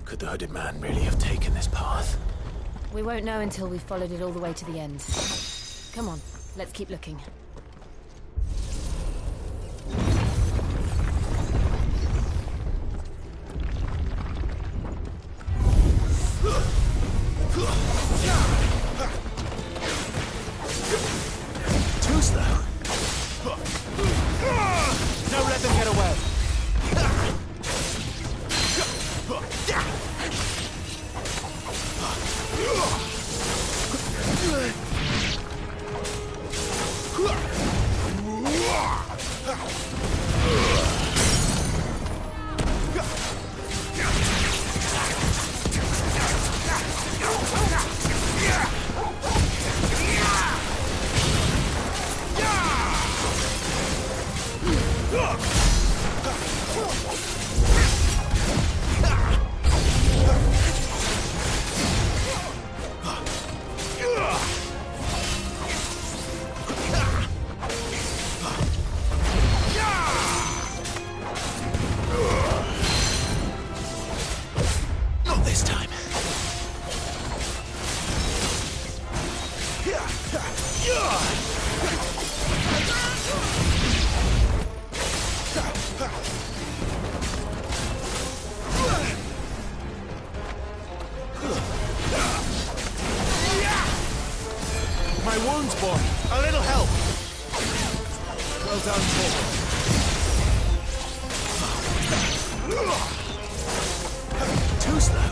Could the hooded man really have taken this path? We won't know until we've followed it all the way to the end. Come on, let's keep looking. Too slow. Don't let them get away. My wounds, boy. A little help. Well done, Paul. Too slow.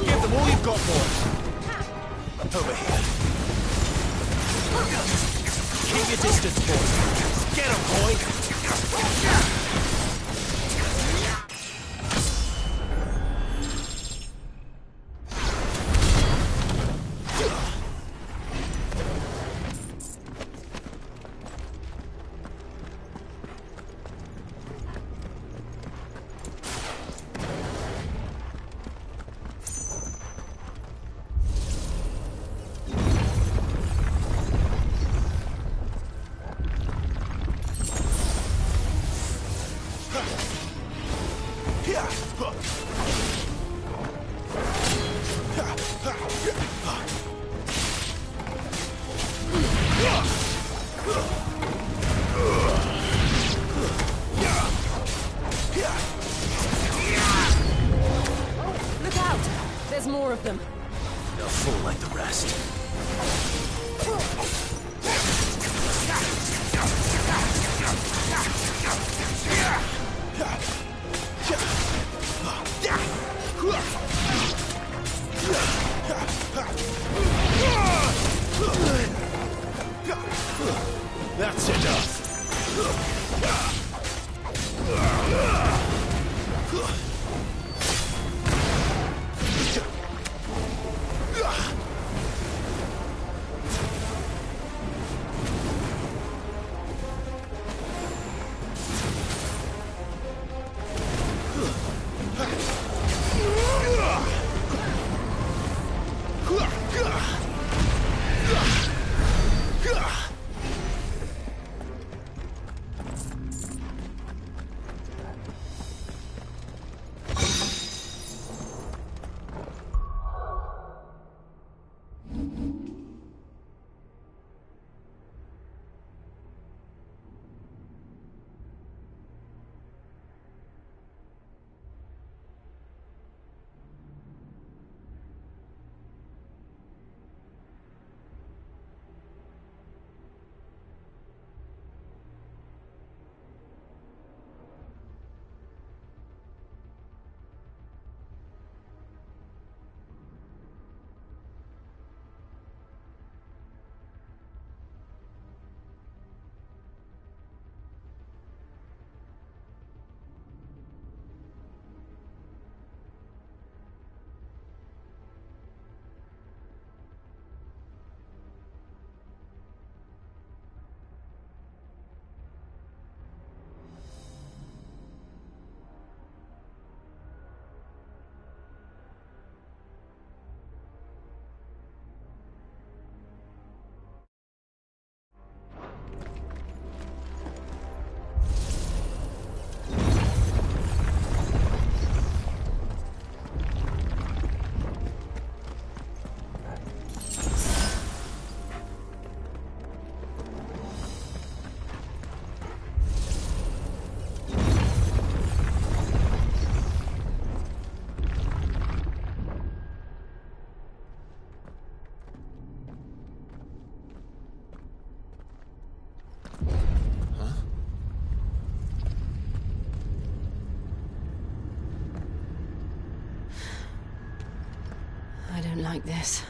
Give them all you've got, boy. Over here. Keep your distance, boy. Get him, boy. Look out! There's more of them. They'll fall like the rest. That's enough. I don't like this.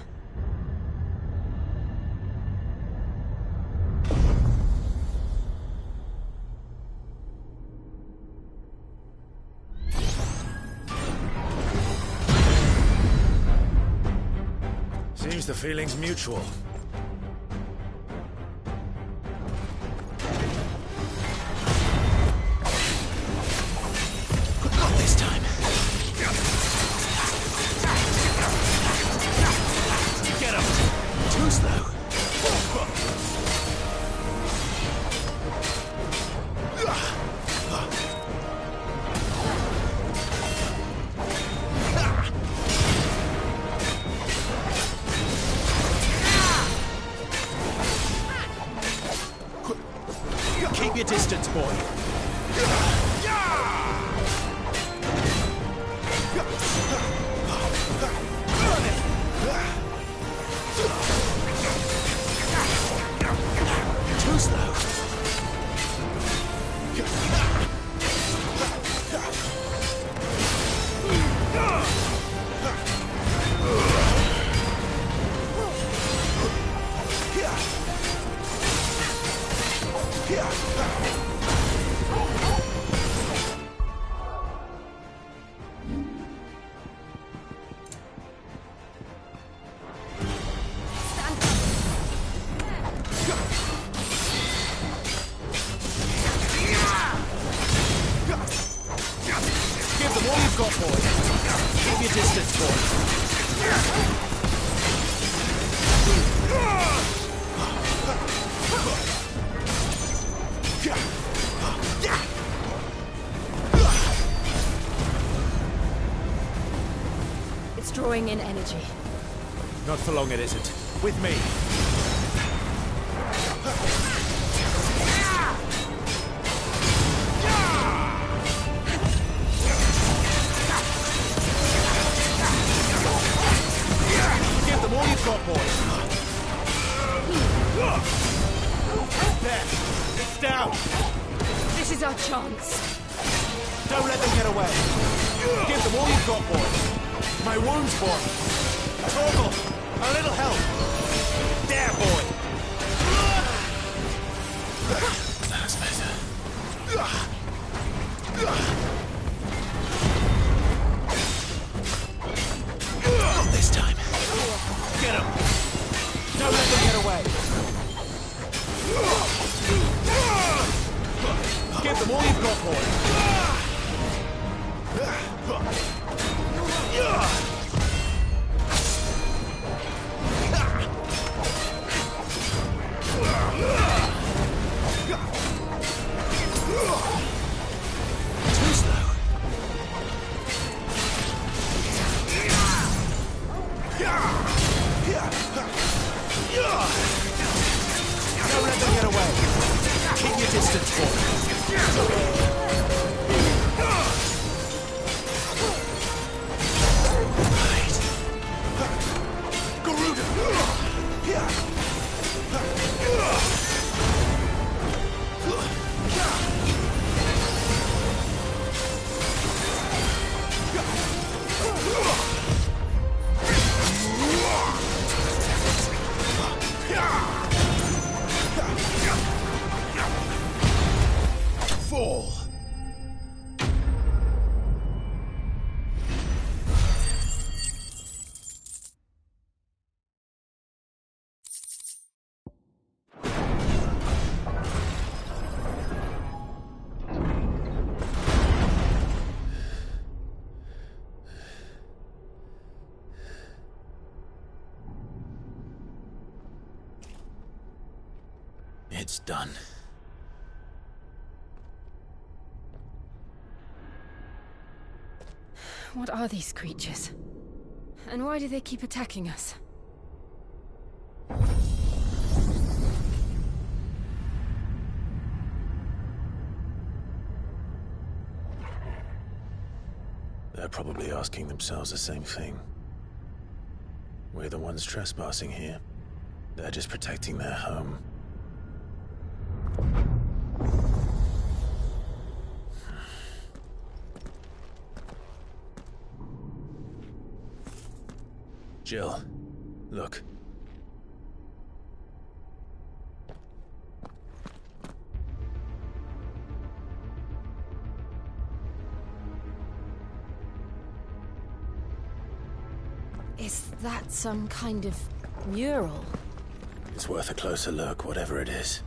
Seems the feeling's mutual. Not this time. Get him! Too slow. distance, boy. Too slow. Give them all you've got, boy. Keep your distance, boy. It's drawing in energy. Not for long, it isn't. With me. Give them all you've got, boy. There. It's down. This is our chance. Don't let them get away. Give them all you've got, boy. My wound's boy. Torgal, a little help. There, boy. That's better. Not this time. Get him. Don't let them get away. Give them all you've got, boy. Too slow. Don't let them get away. Keep your distance, boy. Fall. It's done. What are these creatures? And why do they keep attacking us? They're probably asking themselves the same thing. We're the ones trespassing here. They're just protecting their home. Jill, look. Is that some kind of mural? It's worth a closer look, whatever it is.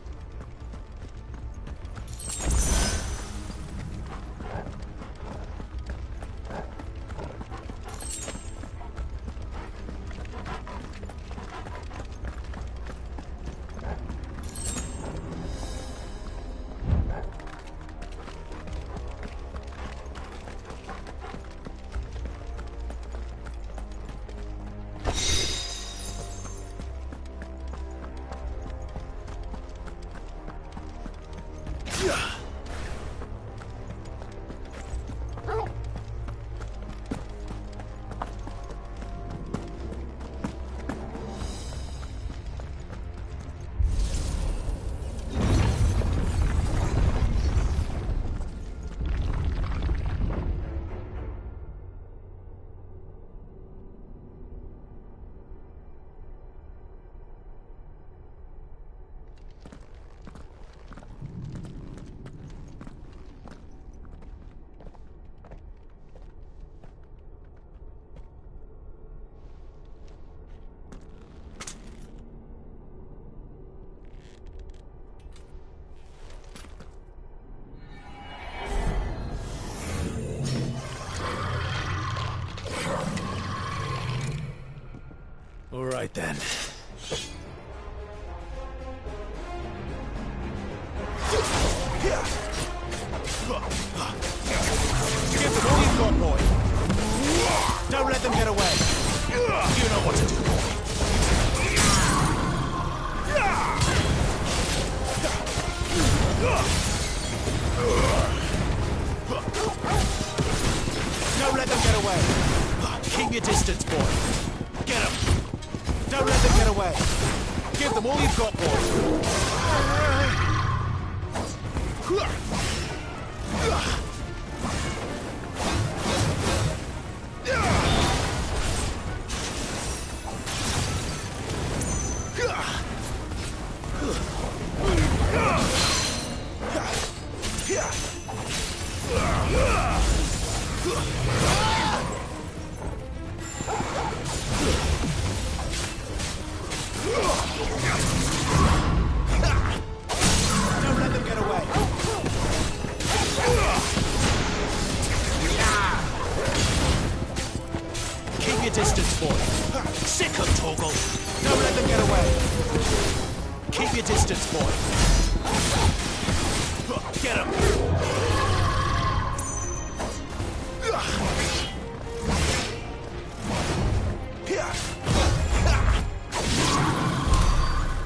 All right then. Give them all you've got, boy. Don't let them get away. You know what to do, boy. Don't let them get away. Keep your distance, boy. Get them. Don't let them get away. Give them all you've got, boy. Don't let them get away. Keep your distance, boy. Sick of Torgal. Don't let them get away. Keep your distance, boy. Get him.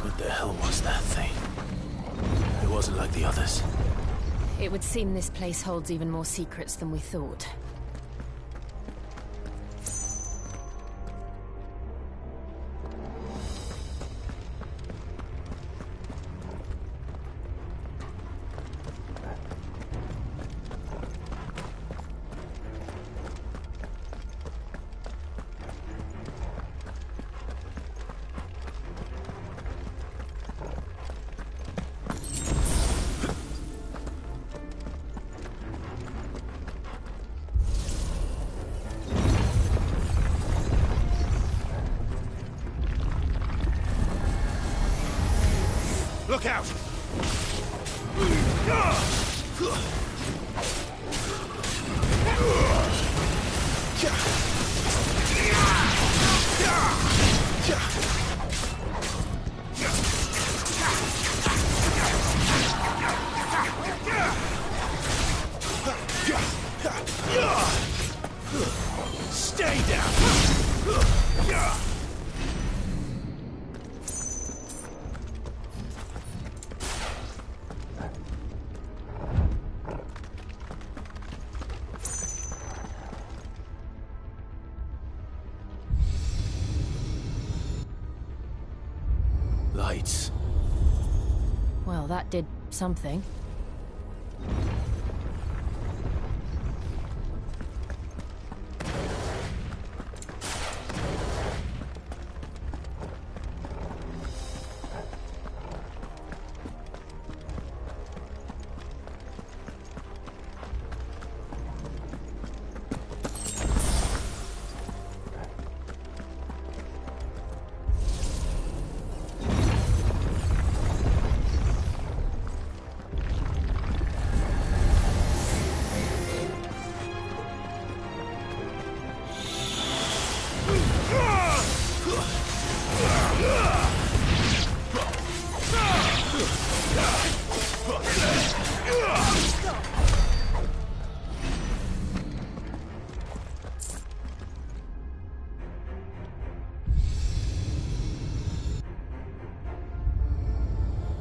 What the hell was that thing? It wasn't like the others. It would seem this place holds even more secrets than we thought. Look out! Stay down! Lights. Well, that did something.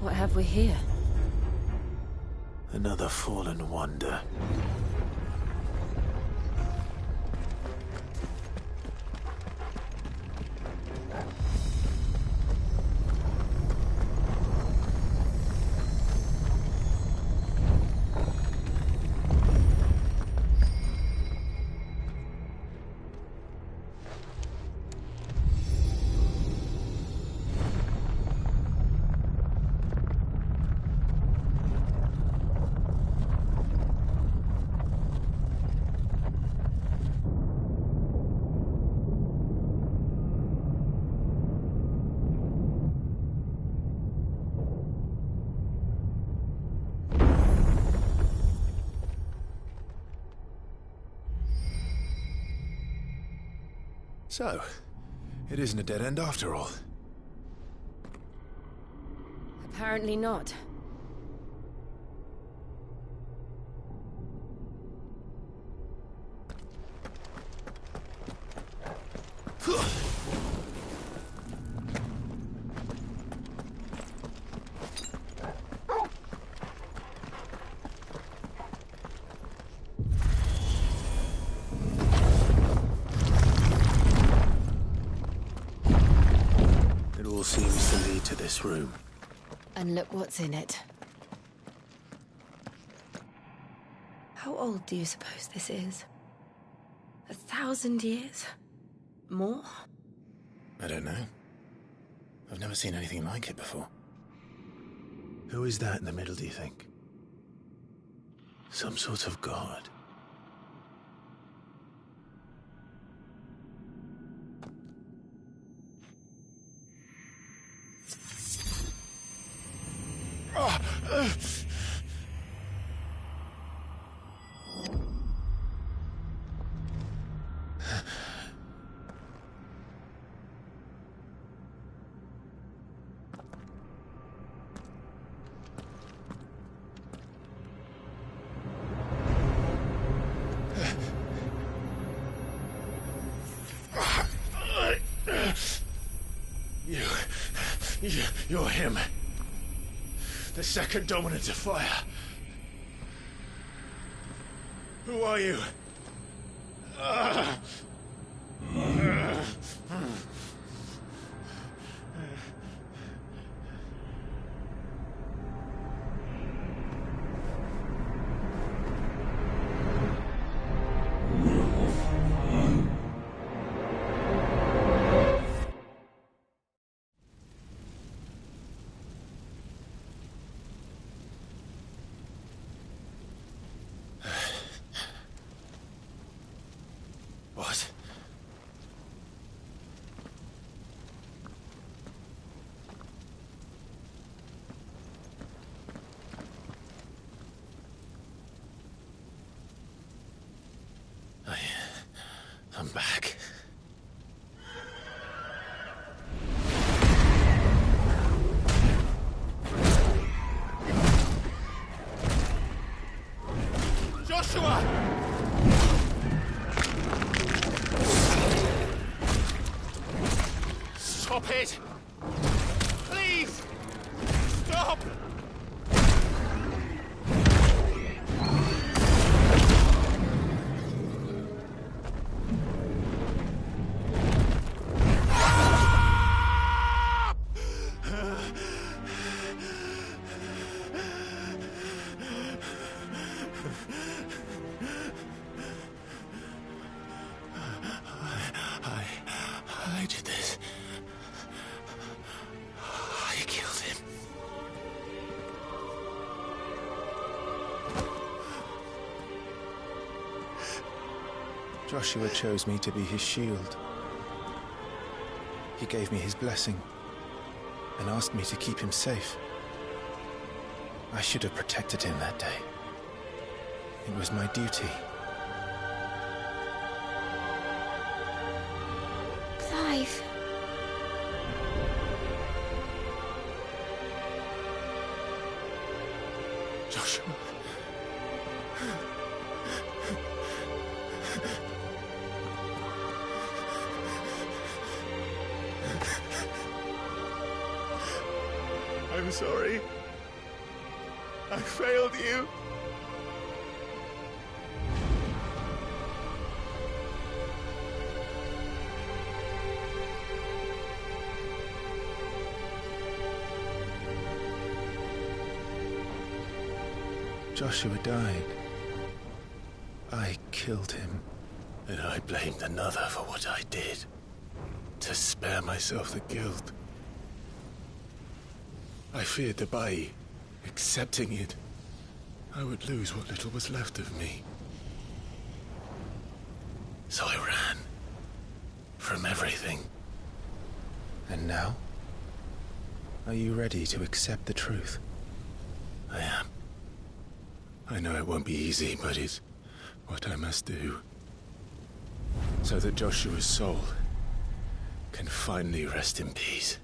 What have we here? Another fallen wonder. So, It isn't a dead end after all. Apparently not. It all seems to lead to this room. And look what's in it. How old do you suppose this is? 1,000 years? More? I don't know. I've never seen anything like it before. Who is that in the middle, do you think? Some sort of god? You're him. The second dominant of fire. Who are you? What? I'm back. Joshua! Stop it! Please! Stop! I did this. I killed him. Joshua chose me to be his shield. He gave me his blessing and asked me to keep him safe. I should have protected him that day. It was my duty. Clive. Joshua. I'm sorry. I failed you. Joshua died. I killed him. And I blamed another for what I did. To spare myself the guilt. I feared that by accepting it, I would lose what little was left of me. So I ran. From everything. And now? Are you ready to accept the truth? I am. I know it won't be easy, but it's what I must do. So that Joshua's soul can finally rest in peace.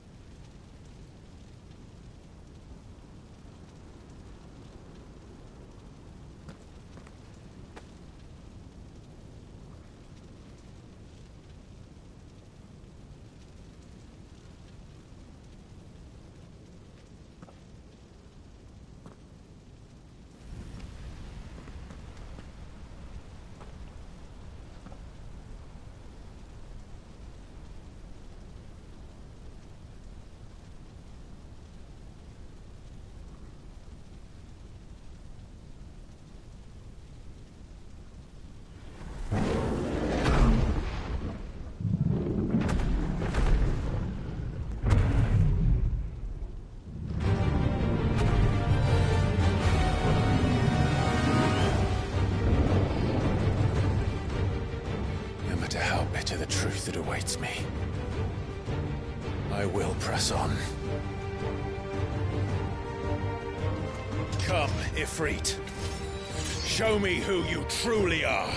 To the truth that awaits me, I will press on. Come, Ifrit. Show me who you truly are.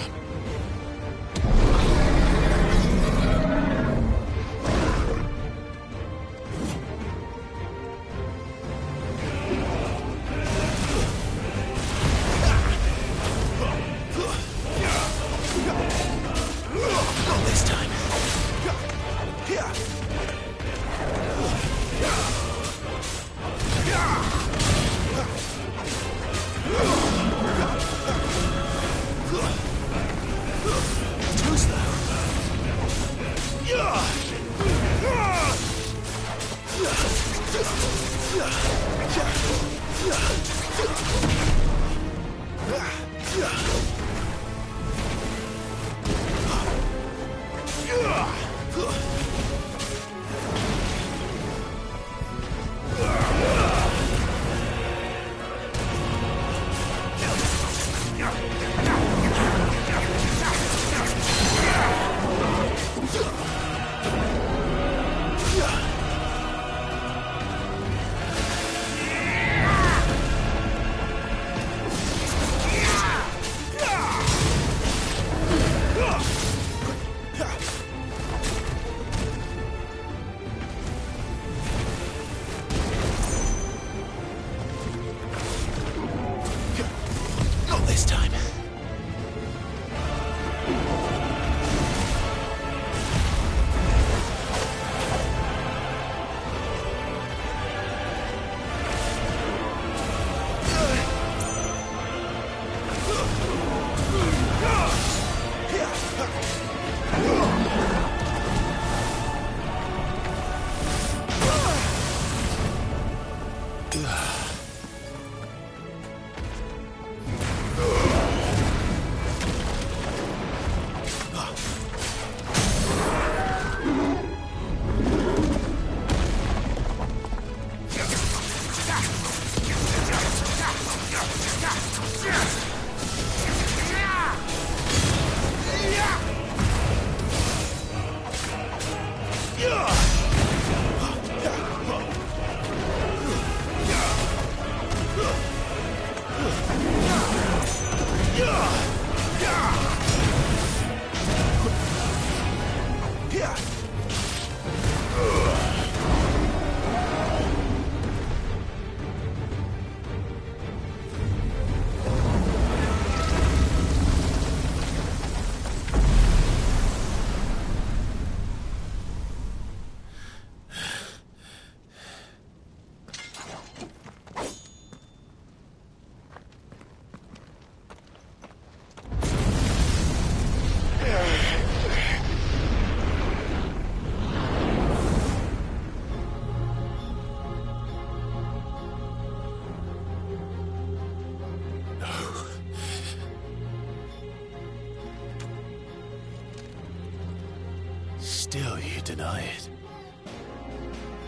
Still you deny it.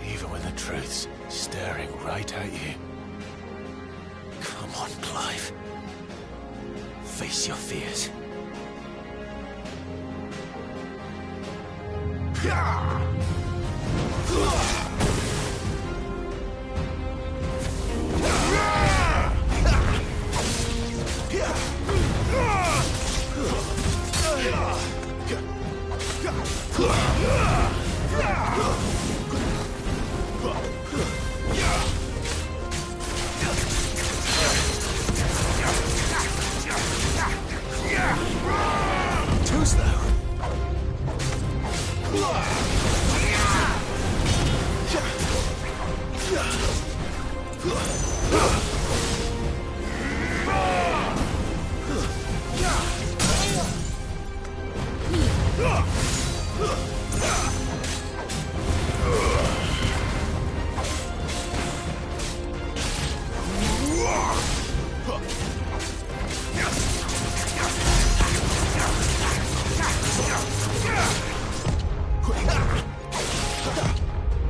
Even when the truth's staring right at you. Come on, Clive. Face your fears.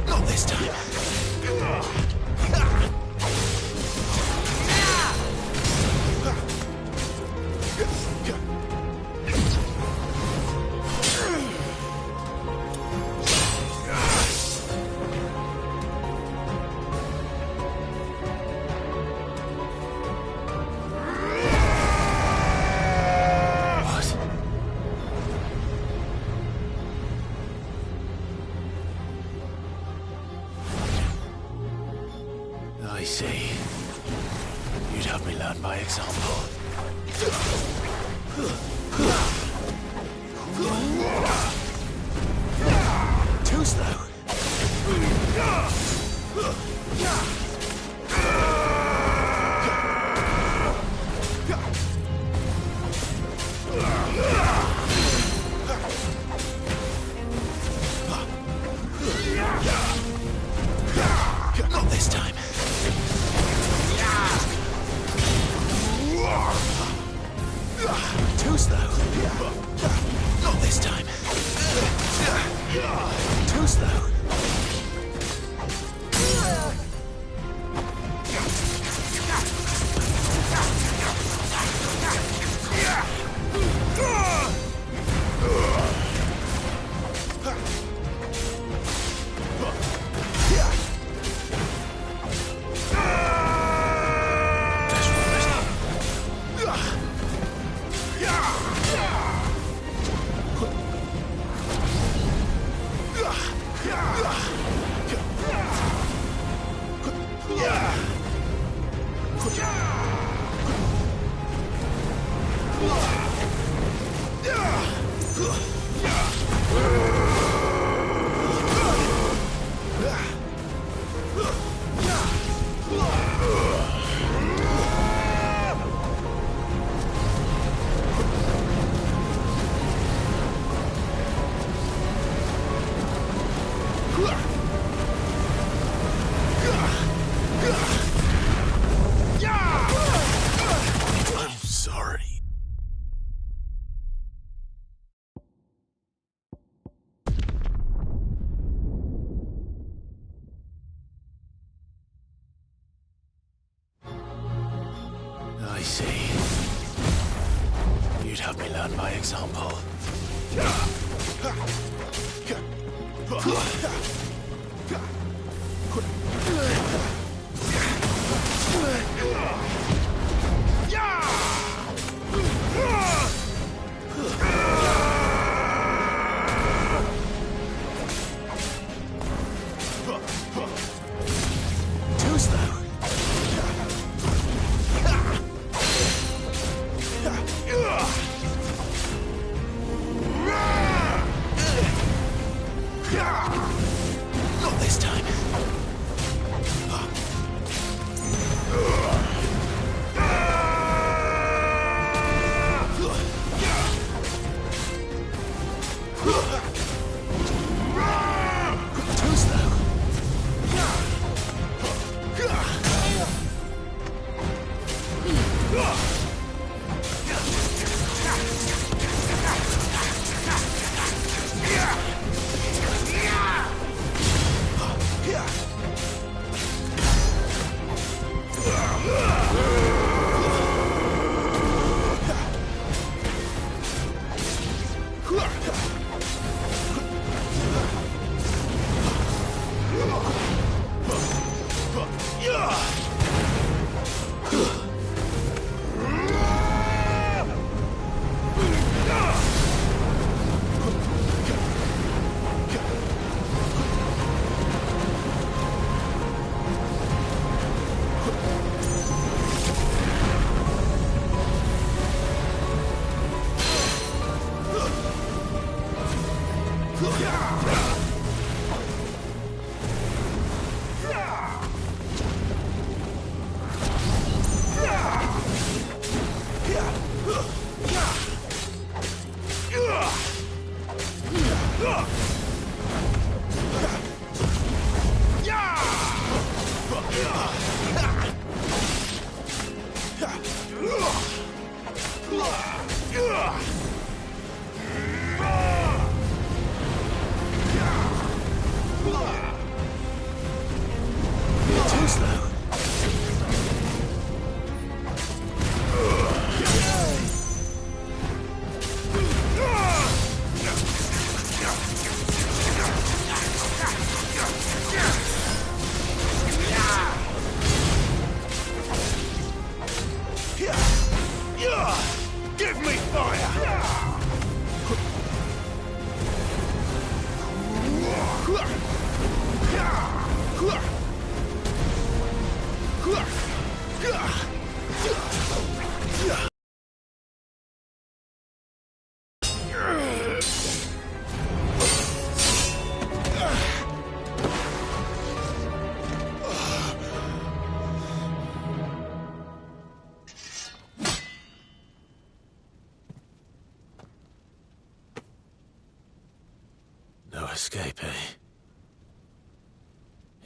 Not this time. I see. You'd have me learn by example. Too slow. Not this time. Too slow. Not this time. Too slow. I'm sorry. I see. You'd have me learn by example. Too slow. Not this time. Too slow.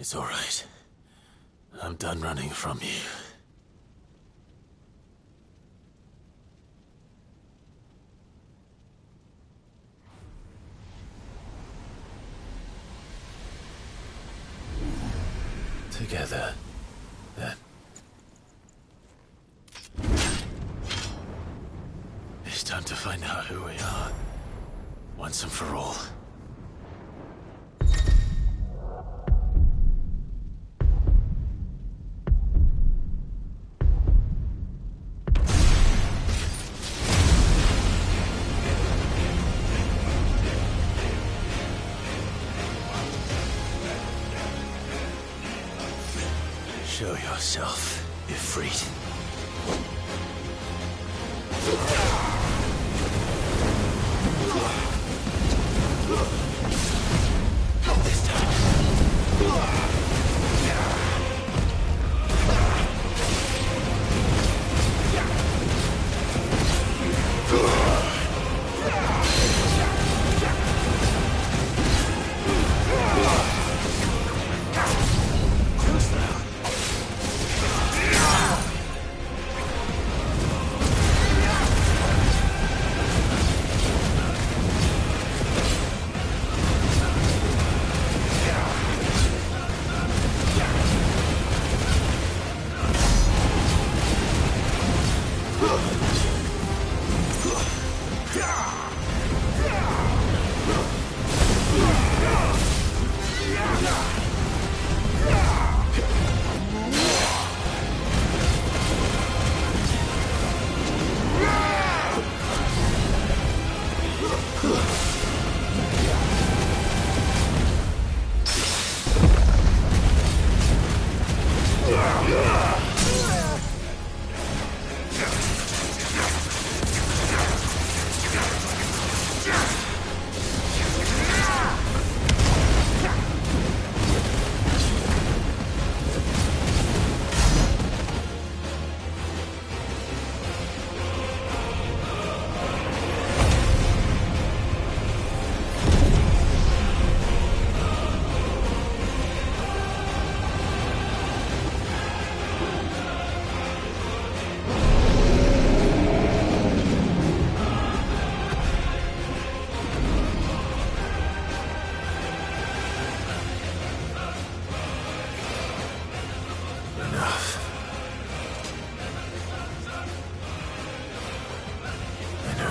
It's all right. I'm done running from you. Together, then. It's time to find out who we are, once and for all. Show yourself, Ifrit. This time.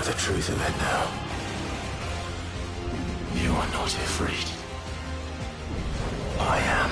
The truth of it now. You are not Ifrit. I am.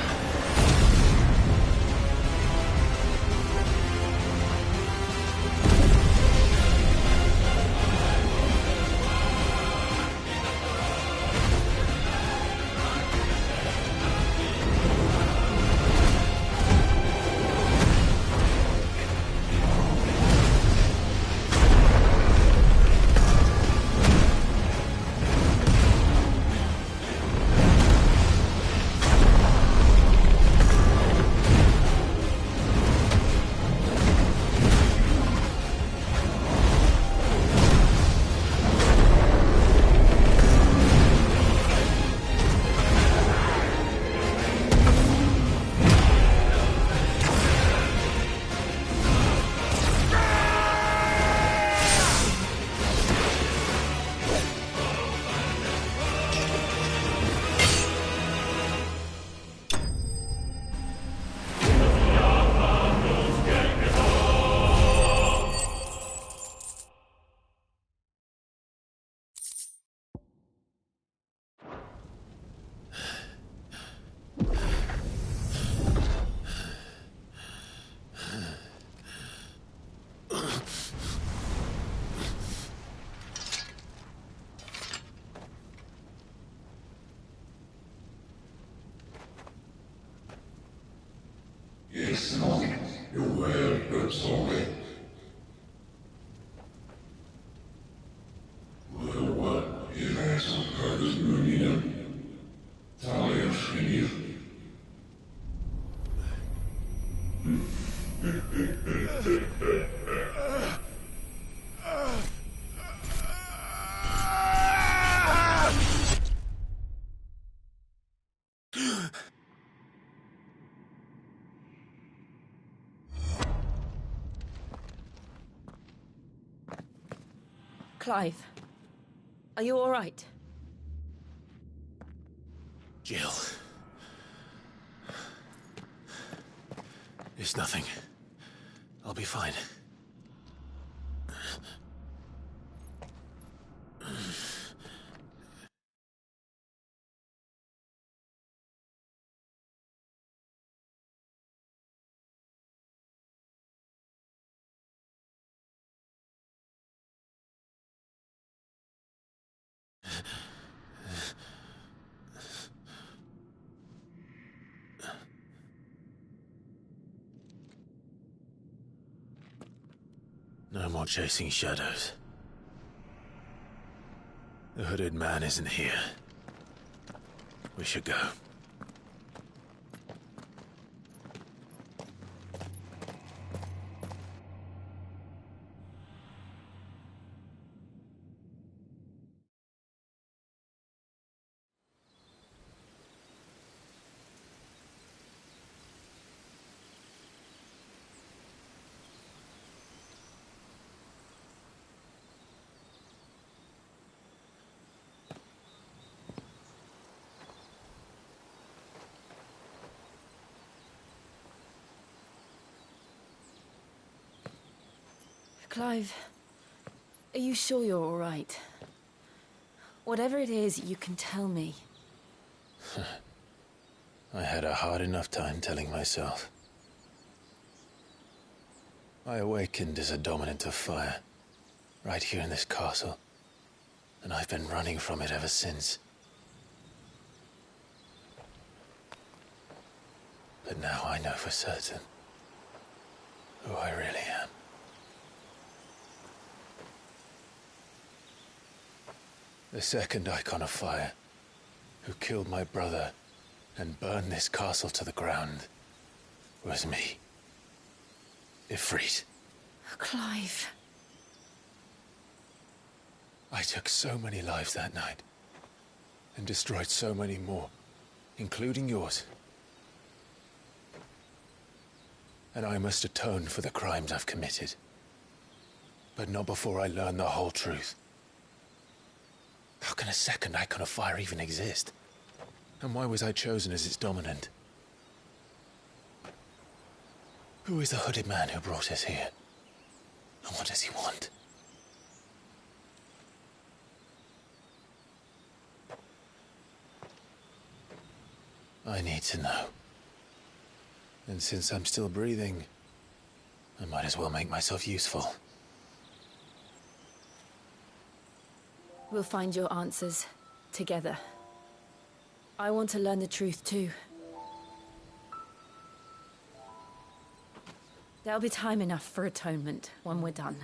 Yes, no, you're well, but sorry. Well, what? If I some cards running Talia Shinir. Clive, are you all right? Jill. It's nothing. I'll be fine. No more chasing shadows. The hooded man isn't here. We should go. Clive, are you sure you're all right? Whatever it is, you can tell me. I had a hard enough time telling myself. I awakened as a dominant of fire, right here in this castle, and I've been running from it ever since. But now I know for certain who I really am. The second Icon of Fire, who killed my brother and burned this castle to the ground, was me. Ifrit. Clive. I took so many lives that night, and destroyed so many more, including yours. And I must atone for the crimes I've committed. But not before I learn the whole truth. How can a second Icon of Fire even exist? And why was I chosen as its dominant? Who is the hooded man who brought us here? And what does he want? I need to know. And since I'm still breathing, I might as well make myself useful. We'll find your answers together. I want to learn the truth too. There'll be time enough for atonement when we're done.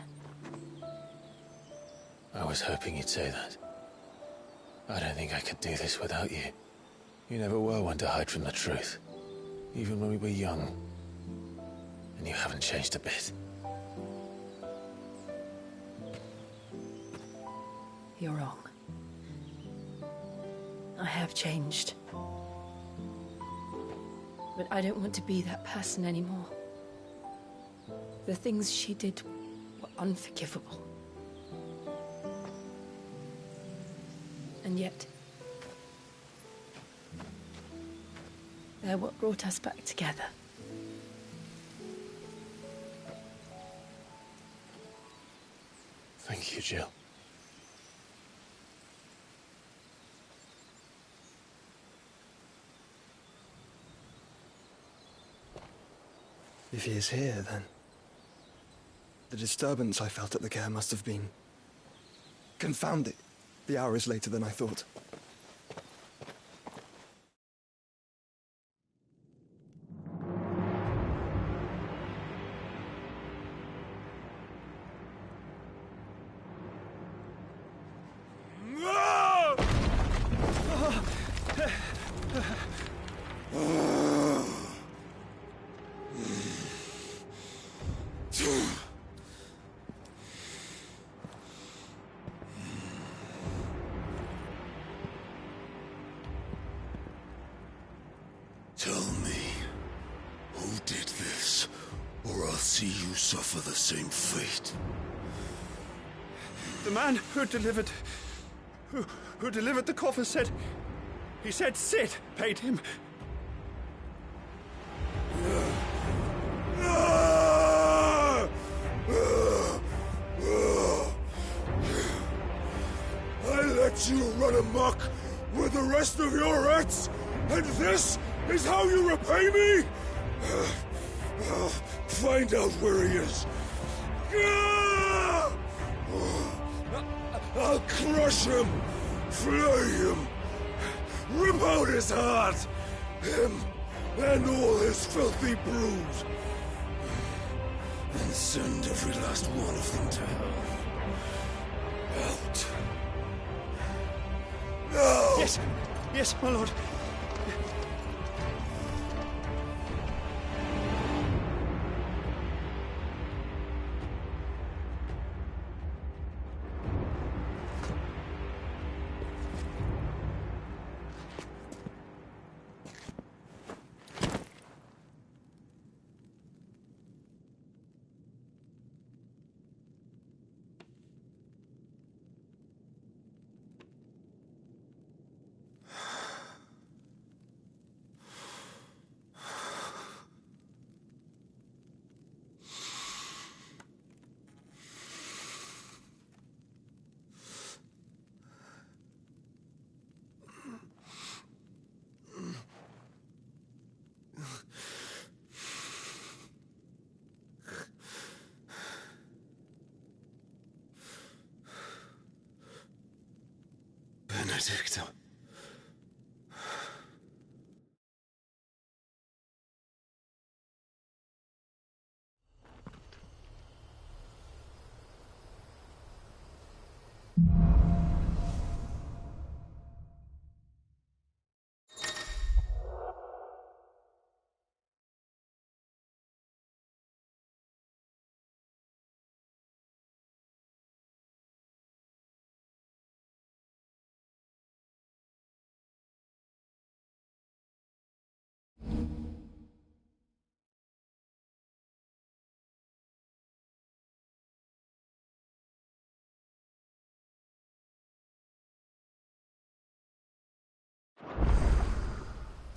I was hoping you'd say that. I don't think I could do this without you. You never were one to hide from the truth, even when we were young. And you haven't changed a bit. You're wrong. I have changed. But I don't want to be that person anymore. The things she did were unforgivable. And yet, they're what brought us back together. Thank you, Jill. If he is here, then the disturbance I felt at the care must have been confounded. The hour is later than I thought. Tell me, who did this, or I'll see you suffer the same fate. The man who delivered the coffer said... He said Sid paid him. I let you run amok with the rest of your rats, and this is how you repay me? Find out where he is. I'll crush him, flay him, rip out his heart, him and all his filthy brood, and send every last one of them to hell. Out. No! Yes, yes, my lord. Benedicta.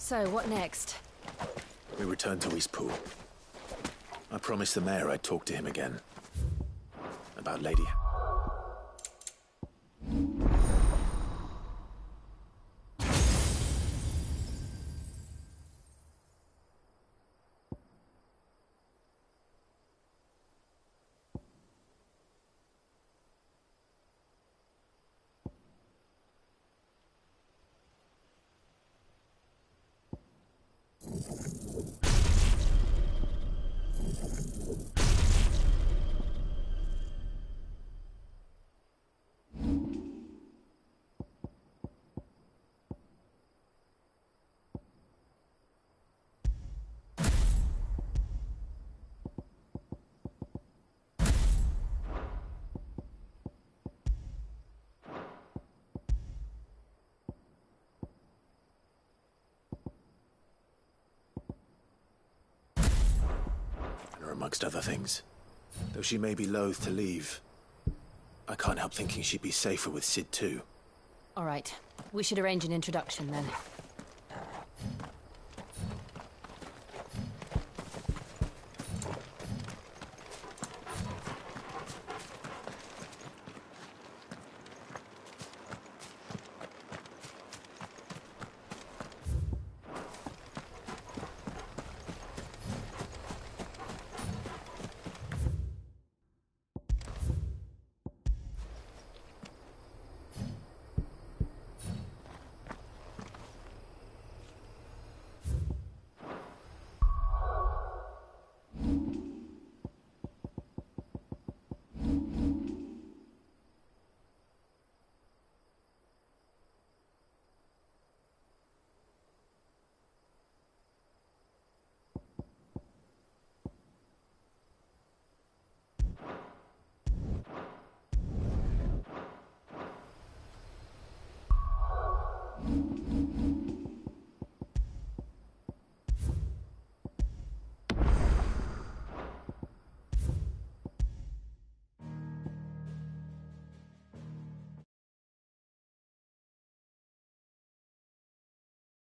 So, what next? We return to Eastpool. I promised the mayor I'd talk to him again. About Lady... amongst other things. Though she may be loath to leave, I can't help thinking she'd be safer with Sid too. All right. We should arrange an introduction then.